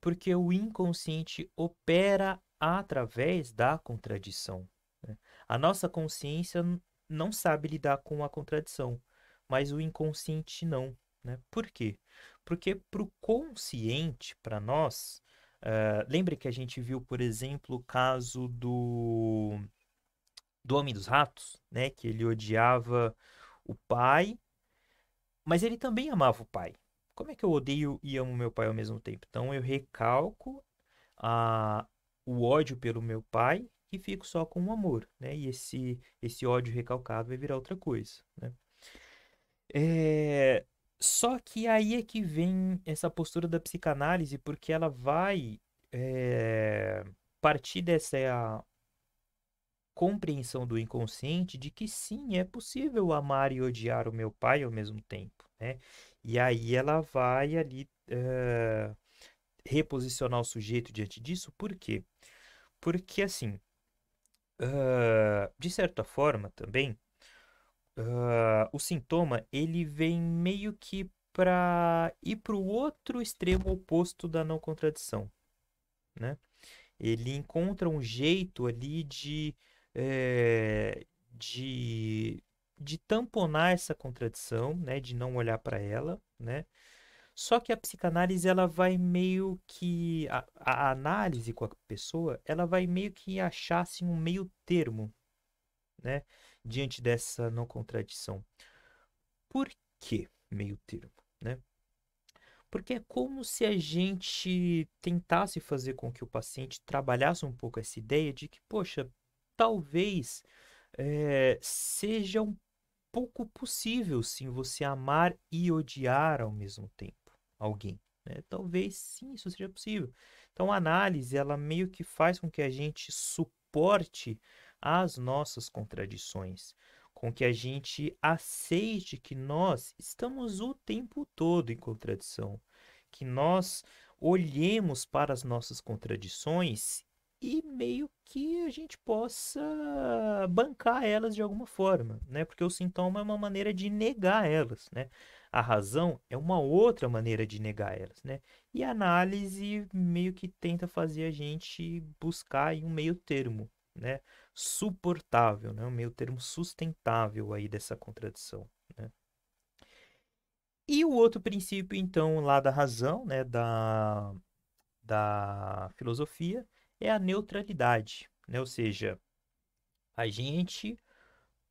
Porque o inconsciente opera através da contradição, né? A nossa consciência não sabe lidar com a contradição, mas o inconsciente não, né? Por quê? Porque para o consciente, para nós, lembre que a gente viu, por exemplo, o caso do Homem dos Ratos, né? Que ele odiava o pai, mas ele também amava o pai. Como é que eu odeio e amo meu pai ao mesmo tempo? Então eu recalco a, o ódio pelo meu pai e fico só com o amor, né? E esse ódio recalcado vai virar outra coisa, né? É, só que aí é que vem essa postura da psicanálise, porque ela vai partir dessa compreensão do inconsciente de que sim, é possível amar e odiar o meu pai ao mesmo tempo, né? E aí ela vai ali reposicionar o sujeito diante disso, por quê? Porque assim, de certa forma também, o sintoma ele vem meio que para ir para o outro extremo oposto da não contradição, né? Ele encontra um jeito ali de de tamponar essa contradição, né, de não olhar para ela, né? Só que a psicanálise ela vai meio que a análise com a pessoa, ela vai meio que achar assim, um meio termo, né, diante dessa não contradição. Por que meio termo, né? Porque é como se a gente tentasse fazer com que o paciente trabalhasse um pouco essa ideia de que, poxa, talvez seja um pouco possível, sim, você amar e odiar ao mesmo tempo alguém, né? Talvez sim, isso seja possível. Então, a análise, ela meio que faz com que a gente suporte as nossas contradições, com que a gente aceite que nós estamos o tempo todo em contradição, que nós olhemos para as nossas contradições e meio que a gente possa bancar elas de alguma forma, né? Porque o sintoma é uma maneira de negar elas, né? A razão é uma outra maneira de negar elas, né? E a análise meio que tenta fazer a gente buscar aí um meio termo, né? Suportável, né? Um meio termo sustentável aí dessa contradição, né? E o outro princípio, então, lá da razão, né? Da filosofia, é a neutralidade, né? Ou seja, a gente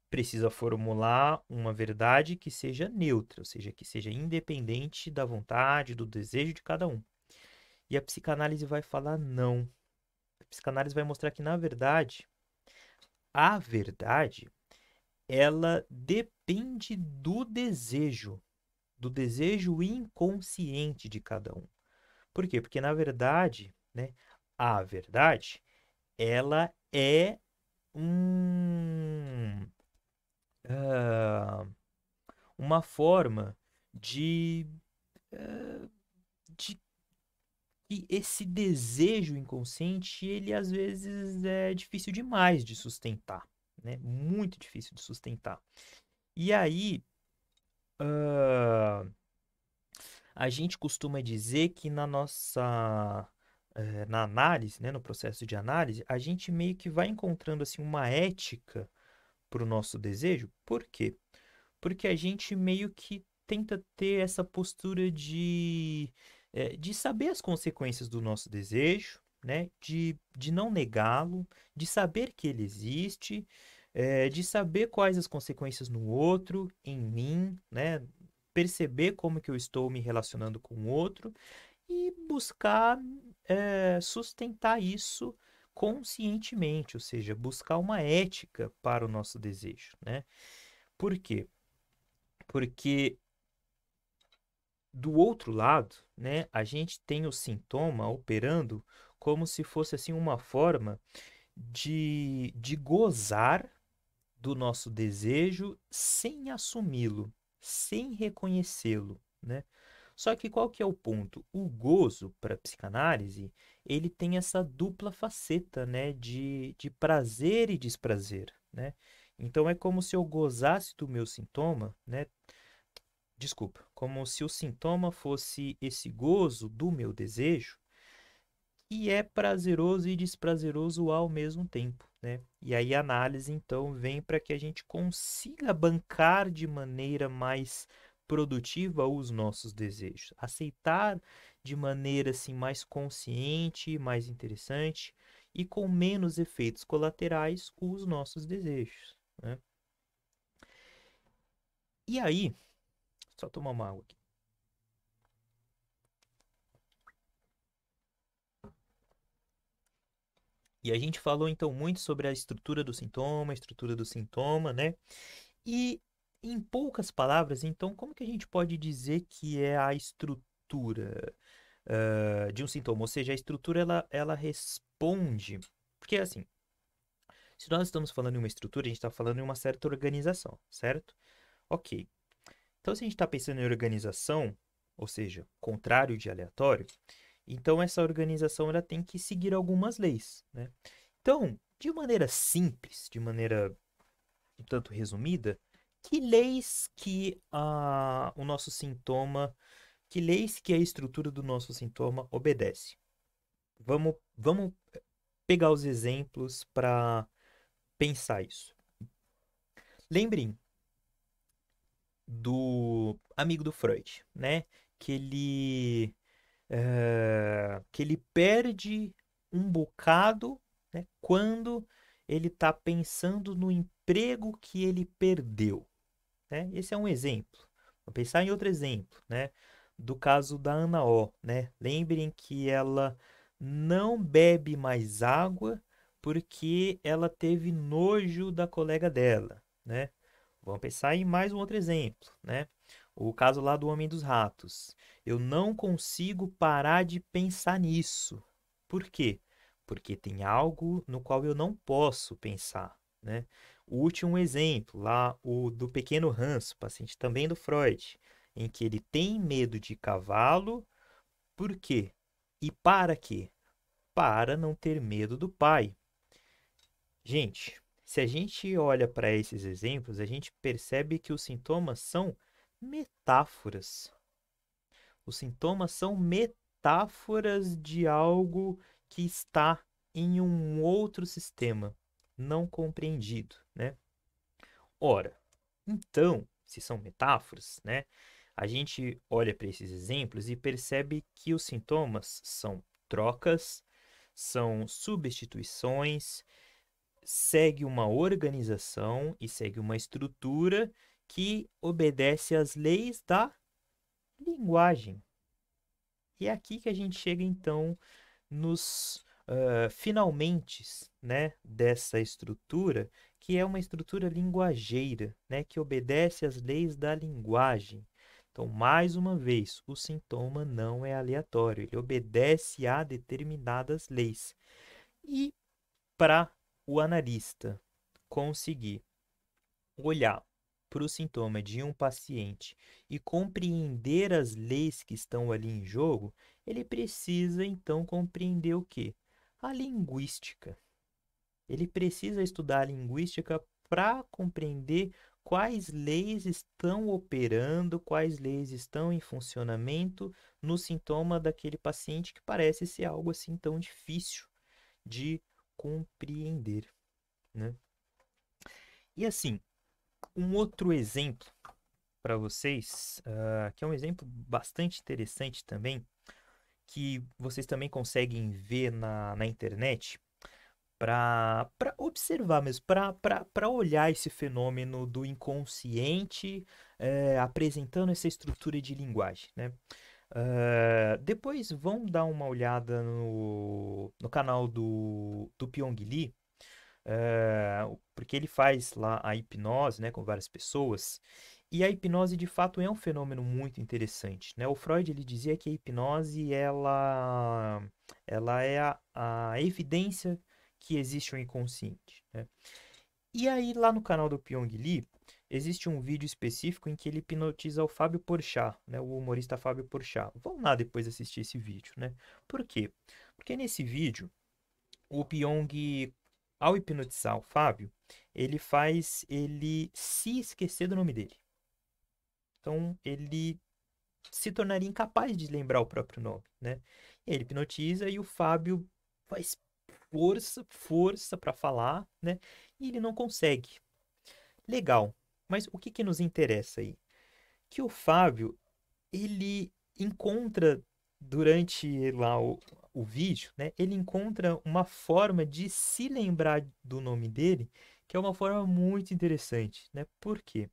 precisa formular uma verdade que seja neutra, ou seja, que seja independente da vontade, do desejo de cada um. E a psicanálise vai falar não. A psicanálise vai mostrar que, na verdade, a verdade, ela depende do desejo inconsciente de cada um. Por quê? Porque, na verdade, né, a verdade, ela é um, ah, uma forma de, de que esse desejo inconsciente, ele às vezes é difícil demais de sustentar, né? Muito difícil de sustentar. E aí, ah, a gente costuma dizer que na análise, né, no processo de análise, a gente meio que vai encontrando assim uma ética para o nosso desejo. Por quê? Porque a gente meio que tenta ter essa postura de saber as consequências do nosso desejo, né? De não negá-lo, de saber que ele existe, de saber quais as consequências no outro, em mim, né? Perceber como que eu estou me relacionando com o outro e buscar sustentar isso conscientemente, ou seja, buscar uma ética para o nosso desejo, né? Por quê? Porque do outro lado, né, a gente tem o sintoma operando como se fosse assim uma forma de gozar do nosso desejo sem assumi-lo, sem reconhecê-lo, né? Só que qual que é o ponto? O gozo, para a psicanálise, ele tem essa dupla faceta, né, de prazer e desprazer, né? Então é como se eu gozasse do meu sintoma, né? Desculpa, como se o sintoma fosse esse gozo do meu desejo, que é prazeroso e desprazeroso ao mesmo tempo, né? E aí a análise então vem para que a gente consiga bancar de maneira mais produtiva os nossos desejos, aceitar de maneira assim mais consciente, mais interessante e com menos efeitos colaterais os nossos desejos, né? E aí, só tomar uma água aqui. E a gente falou então muito sobre a estrutura do sintoma, né? E em poucas palavras, então, como que a gente pode dizer que é a estrutura de um sintoma? Ou seja, a estrutura ela responde. Porque assim, se nós estamos falando em uma estrutura, a gente está falando em uma certa organização, certo? Ok. Então, se a gente está pensando em organização, ou seja, contrário de aleatório, então essa organização ela tem que seguir algumas leis, né? Então, de maneira simples, de maneira um tanto resumida, que leis que o nosso sintoma, que leis que a estrutura do nosso sintoma obedece? Vamos pegar os exemplos para pensar isso. Lembrem do amigo do Freud, né? Que ele perde um bocado, né, quando ele está pensando no emprego que ele perdeu, né? Esse é um exemplo. Vou pensar em outro exemplo, né? Do caso da Ana O, né? Lembrem que ela não bebe mais água porque ela teve nojo da colega dela, né? Vamos pensar em mais um outro exemplo, né? O caso lá do Homem dos Ratos. Eu não consigo parar de pensar nisso. Por quê? Porque tem algo no qual eu não posso pensar, né? O último exemplo, lá o do pequeno Hans, paciente também do Freud, em que ele tem medo de cavalo, por quê? E para quê? Para não ter medo do pai. Gente, se a gente olha para esses exemplos, a gente percebe que os sintomas são metáforas. Os sintomas são metáforas de algo que está em um outro sistema não compreendido, né? Ora, então, se são metáforas, né? A gente olha para esses exemplos e percebe que os sintomas são trocas, são substituições, segue uma organização e segue uma estrutura que obedece às leis da linguagem. E é aqui que a gente chega então nos finalmentes, né, dessa estrutura, que é uma estrutura linguageira, né, que obedece às leis da linguagem. Então, mais uma vez, o sintoma não é aleatório, ele obedece a determinadas leis. E para o analista conseguir olhar para o sintoma de um paciente e compreender as leis que estão ali em jogo, ele precisa então compreender o quê? A linguística. Ele precisa estudar a linguística para compreender quais leis estão operando, quais leis estão em funcionamento no sintoma daquele paciente que parece ser algo assim tão difícil de compreender, né? E assim, um outro exemplo para vocês, que é um exemplo bastante interessante também, que vocês também conseguem ver na internet, para observar mesmo, para olhar esse fenômeno do inconsciente apresentando essa estrutura de linguagem, né? Depois vão dar uma olhada no canal do Pyong Lee, porque ele faz lá a hipnose, né, com várias pessoas, e a hipnose de fato é um fenômeno muito interessante, né? O Freud ele dizia que a hipnose ela é a evidência que existe um inconsciente, né? E aí lá no canal do Pyong Lee existe um vídeo específico em que ele hipnotiza o Fábio Porchat, né, o humorista Fábio Porchat. Vão lá depois assistir esse vídeo, né? Por quê? Porque nesse vídeo o Pyong, ao hipnotizar o Fábio, ele faz ele se esquecer do nome dele. Então, ele se tornaria incapaz de lembrar o próprio nome, né? E ele hipnotiza e o Fábio faz força para falar, né? E ele não consegue. Legal. Mas o que que nos interessa aí? Que o Fábio, ele encontra durante lá o vídeo, né? Ele encontra uma forma de se lembrar do nome dele, que é uma forma muito interessante, né? Por quê?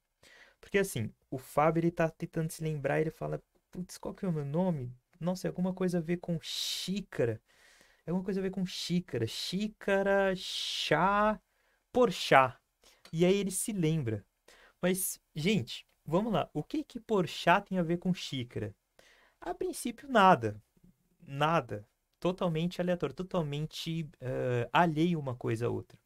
Porque assim, o Fábio ele tá tentando se lembrar, ele fala, putz, qual que é o meu nome? Nossa, é alguma coisa a ver com xícara. É alguma coisa a ver com xícara. Xícara, chá, por chá. E aí ele se lembra. Mas, gente, vamos lá. O que que por chá tem a ver com xícara? A princípio, nada. Nada. Totalmente aleatório, totalmente alheio uma coisa a outra.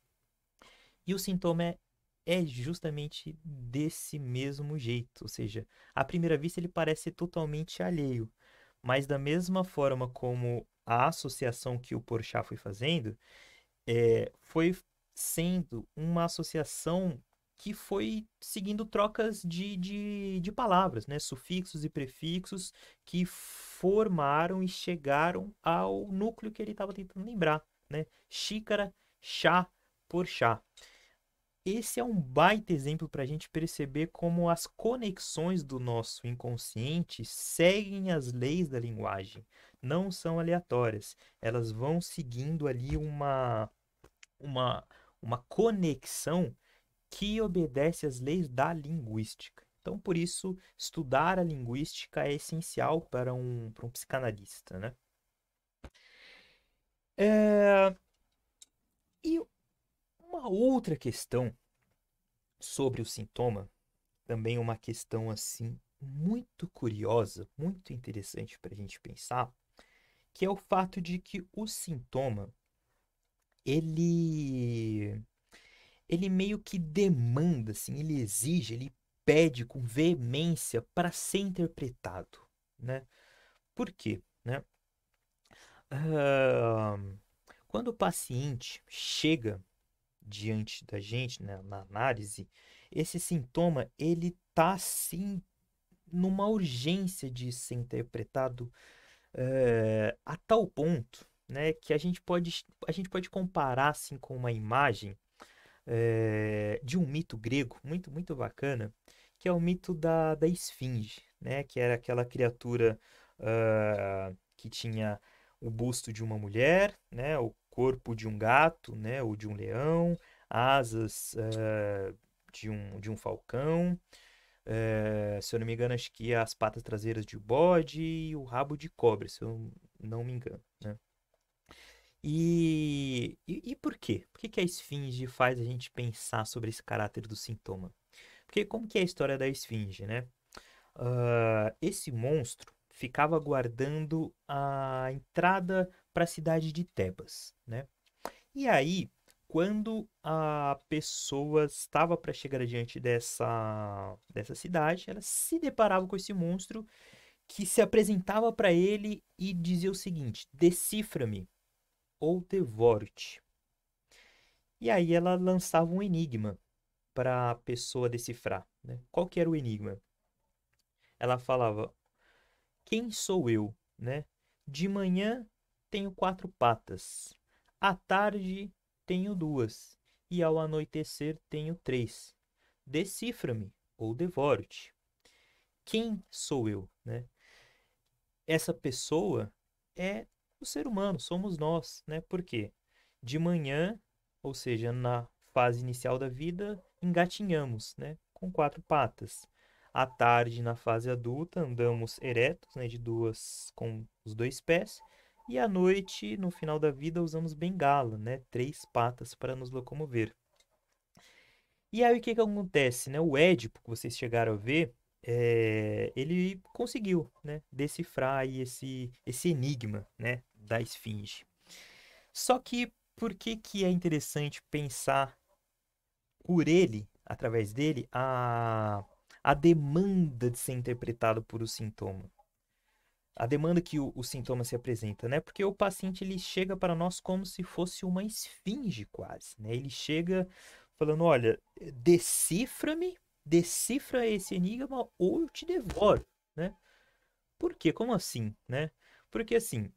E o sintoma é justamente desse mesmo jeito. Ou seja, à primeira vista ele parece totalmente alheio. Mas da mesma forma como a associação que o Porchat foi fazendo, foi sendo uma associação que foi seguindo trocas de palavras, né? Sufixos e prefixos que formaram e chegaram ao núcleo que ele estava tentando lembrar, né? Xícara, chá, por chá. esse é um baita exemplo para a gente perceber como as conexões do nosso inconsciente seguem as leis da linguagem, não são aleatórias. Elas vão seguindo ali uma, uma conexão que obedece às leis da linguística. Então, por isso, estudar a linguística é essencial para um psicanalista, né? É, E uma outra questão sobre o sintoma, também uma questão assim muito curiosa, muito interessante para a gente pensar, que é o fato de que o sintoma ele ele meio que demanda, assim, ele exige, ele pede com veemência para ser interpretado, né? Por quê, né? Ah, quando o paciente chega diante da gente, né, na análise, esse sintoma ele tá assim numa urgência de ser interpretado a tal ponto, né, que a gente pode comparar assim com uma imagem de um mito grego muito bacana, que é o mito da esfinge, né, que era aquela criatura que tinha o busto de uma mulher, né, o corpo de um gato, né, ou de um leão, asas de um falcão, se eu não me engano, acho que as patas traseiras de bode e o rabo de cobra, se eu não me engano, né? E por quê? Por que que a esfinge faz a gente pensar sobre esse caráter do sintoma? Porque como que é a história da esfinge, né? Esse monstro ficava guardando a entrada para a cidade de Tebas, né? E aí, quando a pessoa estava para chegar adiante dessa cidade, ela se deparava com esse monstro que se apresentava para ele e dizia o seguinte: decifra-me ou devoro-te. E aí ela lançava um enigma para a pessoa decifrar, né? Qual que era o enigma? Ela falava: quem sou eu, né? De manhã tenho quatro patas, à tarde tenho duas, e ao anoitecer tenho três. Decifra-me ou devoro-te. Quem sou eu, né? Essa pessoa é o ser humano, somos nós, né? Por quê? De manhã, ou seja, na fase inicial da vida, engatinhamos, né? Com quatro patas. À tarde, na fase adulta, andamos eretos, né? De duas, com os dois pés. E à noite, no final da vida, usamos bengala, né? Três patas para nos locomover. E aí o que que acontece, né? O Édipo, que vocês chegaram a ver, ele conseguiu, né, decifrar aí esse enigma, né, da esfinge. Só que por que que é interessante pensar por ele, através dele, a demanda de ser interpretado por o sintoma? A demanda que o sintoma se apresenta, né? Porque o paciente ele chega para nós como se fosse uma esfinge quase, né? Ele chega falando, olha, decifra-me, decifra esse enigma ou eu te devoro, né? Por quê? Como assim, né? Porque assim,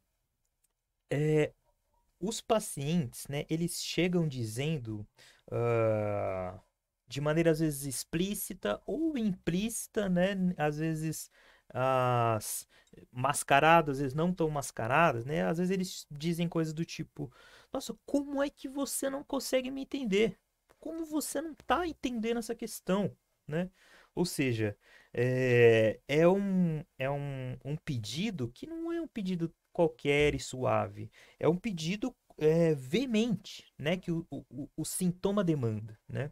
os pacientes, né, eles chegam dizendo ah, de maneira às vezes explícita ou implícita, né? Às vezes as mascaradas, às vezes não tão mascaradas, né? Às vezes eles dizem coisas do tipo: Nossa, como é que você não consegue me entender? Como você não está entendendo essa questão, né? Ou seja, um pedido que não é um pedido qualquer e suave. É um pedido veemente, né? Que o sintoma demanda, né?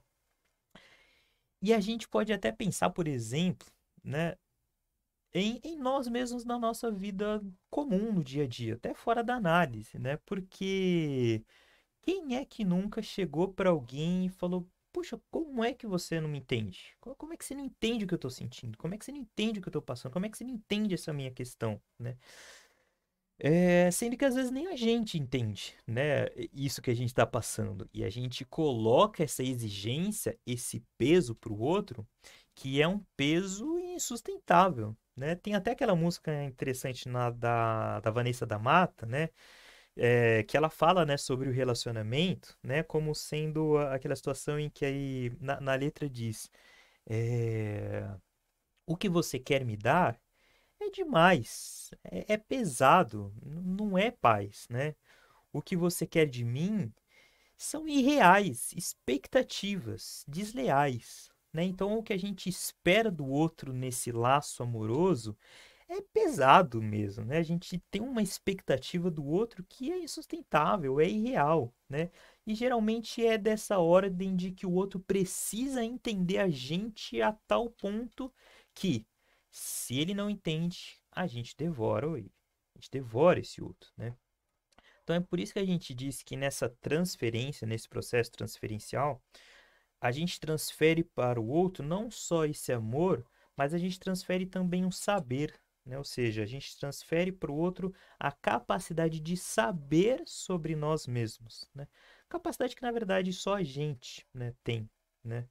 E a gente pode até pensar, por exemplo, né? Em nós mesmos na nossa vida comum, no dia a dia, até fora da análise, né? Porque quem é que nunca chegou para alguém e falou: Puxa, como é que você não me entende? Como é que você não entende o que eu estou sentindo? Como é que você não entende o que eu estou passando? Como é que você não entende essa minha questão, né? Sendo que às vezes nem a gente entende, né, isso que a gente está passando. E a gente coloca essa exigência, esse peso para o outro, que é um peso insustentável, né? Tem até aquela música interessante da Vanessa da Mata, né? que ela fala, né, sobre o relacionamento, né, como sendo aquela situação em que aí na letra diz, é, o que você quer me dar é demais, é pesado, não é paz, né? O que você quer de mim são irreais, expectativas desleais, né? Então, o que a gente espera do outro nesse laço amoroso é pesado mesmo, né? A gente tem uma expectativa do outro que é insustentável, é irreal, né? E geralmente é dessa ordem de que o outro precisa entender a gente a tal ponto que, se ele não entende, a gente devora ele. A gente devora esse outro, né? Então é por isso que a gente diz que nessa transferência, nesse processo transferencial, a gente transfere para o outro não só esse amor, mas a gente transfere também um saber, né? Ou seja, a gente transfere para o outro a capacidade de saber sobre nós mesmos, né? Capacidade que, na verdade, só a gente, né, tem, né?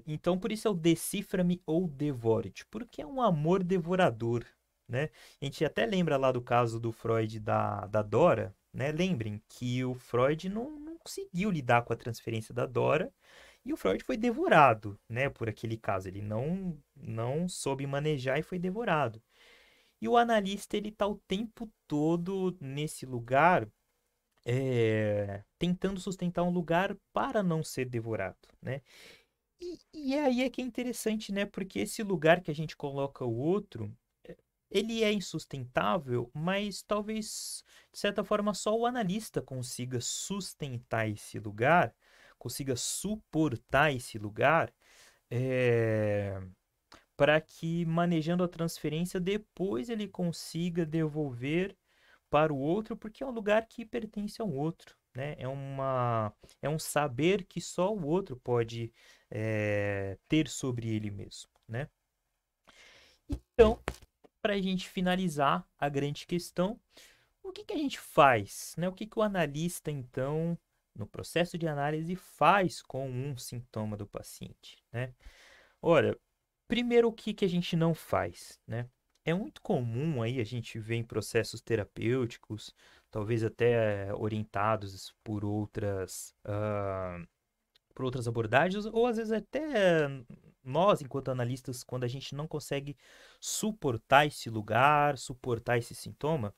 Então, por isso é o decifra-me ou devore-te, porque é um amor devorador, né? A gente até lembra lá do caso do Freud e da Dora, né? Lembrem que o Freud não conseguiu lidar com a transferência da Dora e o Freud foi devorado, né? Por aquele caso, ele não soube manejar e foi devorado. E o analista, ele tá o tempo todo nesse lugar, tentando sustentar um lugar para não ser devorado, né? E aí é que é interessante, né? Porque esse lugar que a gente coloca o outro, ele é insustentável, mas talvez, de certa forma, só o analista consiga sustentar esse lugar, consiga suportar esse lugar, para que, manejando a transferência, depois ele consiga devolver para o outro, porque é um lugar que pertence ao outro, né? É um saber que só o outro pode ter sobre ele mesmo, né? Então, para a gente finalizar a grande questão, o que que a gente faz, né? O que que o analista, então, no processo de análise, faz com um sintoma do paciente, né? Olha, primeiro o que que a gente não faz, né? É muito comum aí a gente ver em processos terapêuticos, talvez até orientados por outras abordagens, ou às vezes até nós, enquanto analistas, quando a gente não consegue suportar esse lugar, suportar esse sintoma,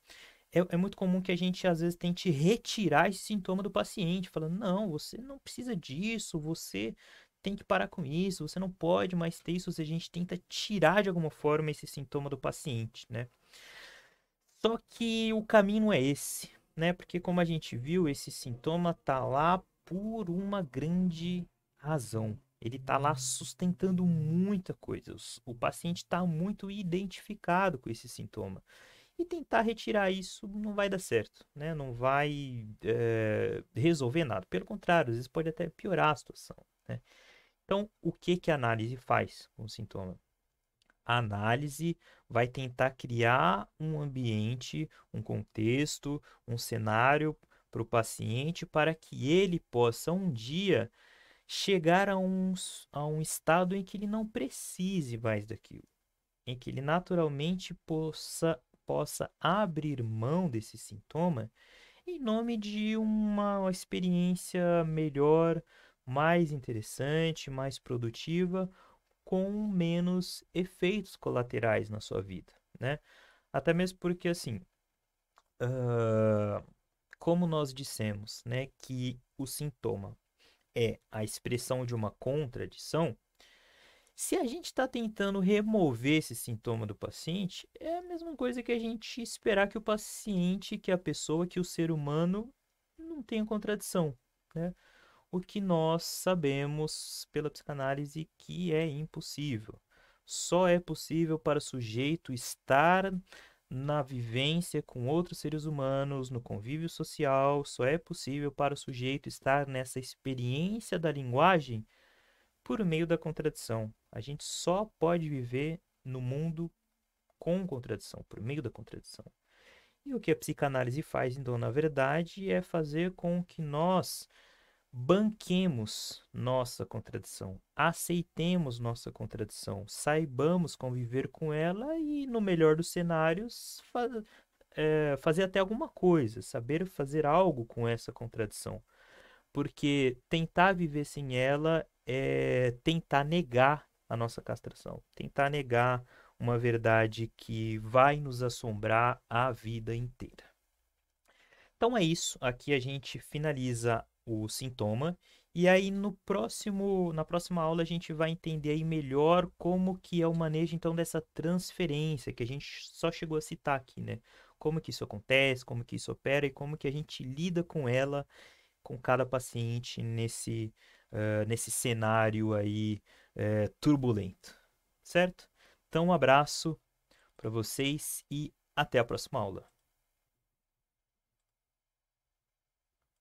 é muito comum que a gente às vezes tente retirar esse sintoma do paciente, falando, não, você não precisa disso, você tem que parar com isso, você não pode mais ter isso, ou seja, a gente tenta tirar de alguma forma esse sintoma do paciente, né? Só que o caminho não é esse, né? Porque como a gente viu, esse sintoma tá lá por uma grande razão. Ele tá lá sustentando muita coisa. O paciente está muito identificado com esse sintoma. E tentar retirar isso não vai dar certo, né? Não vai resolver nada. Pelo contrário, às vezes pode até piorar a situação, né? Então, o que que a análise faz com o sintoma? A análise vai tentar criar um ambiente, um contexto, um cenário para o paciente para que ele possa um dia chegar a um estado em que ele não precise mais daquilo, em que ele naturalmente possa abrir mão desse sintoma em nome de uma experiência melhor, mais interessante, mais produtiva, com menos efeitos colaterais na sua vida, né? Até mesmo porque, assim, ah, como nós dissemos, né, que o sintoma é a expressão de uma contradição, se a gente está tentando remover esse sintoma do paciente, é a mesma coisa que a gente esperar que o paciente, que a pessoa, que o ser humano não tenha contradição, né? O que nós sabemos pela psicanálise que é impossível. Só é possível para o sujeito estar na vivência com outros seres humanos, no convívio social, só é possível para o sujeito estar nessa experiência da linguagem por meio da contradição. A gente só pode viver no mundo com contradição, por meio da contradição. E o que a psicanálise faz, então, na verdade, é fazer com que nós banquemos nossa contradição, aceitemos nossa contradição, saibamos conviver com ela e, no melhor dos cenários, fazer até alguma coisa, saber fazer algo com essa contradição. Porque tentar viver sem ela é tentar negar a nossa castração, tentar negar uma verdade que vai nos assombrar a vida inteira. Então é isso, aqui a gente finaliza o sintoma e aí na próxima aula a gente vai entender aí melhor como que é o manejo então dessa transferência que a gente só chegou a citar aqui, né? Como que isso acontece, como que isso opera e como que a gente lida com ela, com cada paciente nesse cenário aí turbulento, certo? Então um abraço para vocês e até a próxima aula.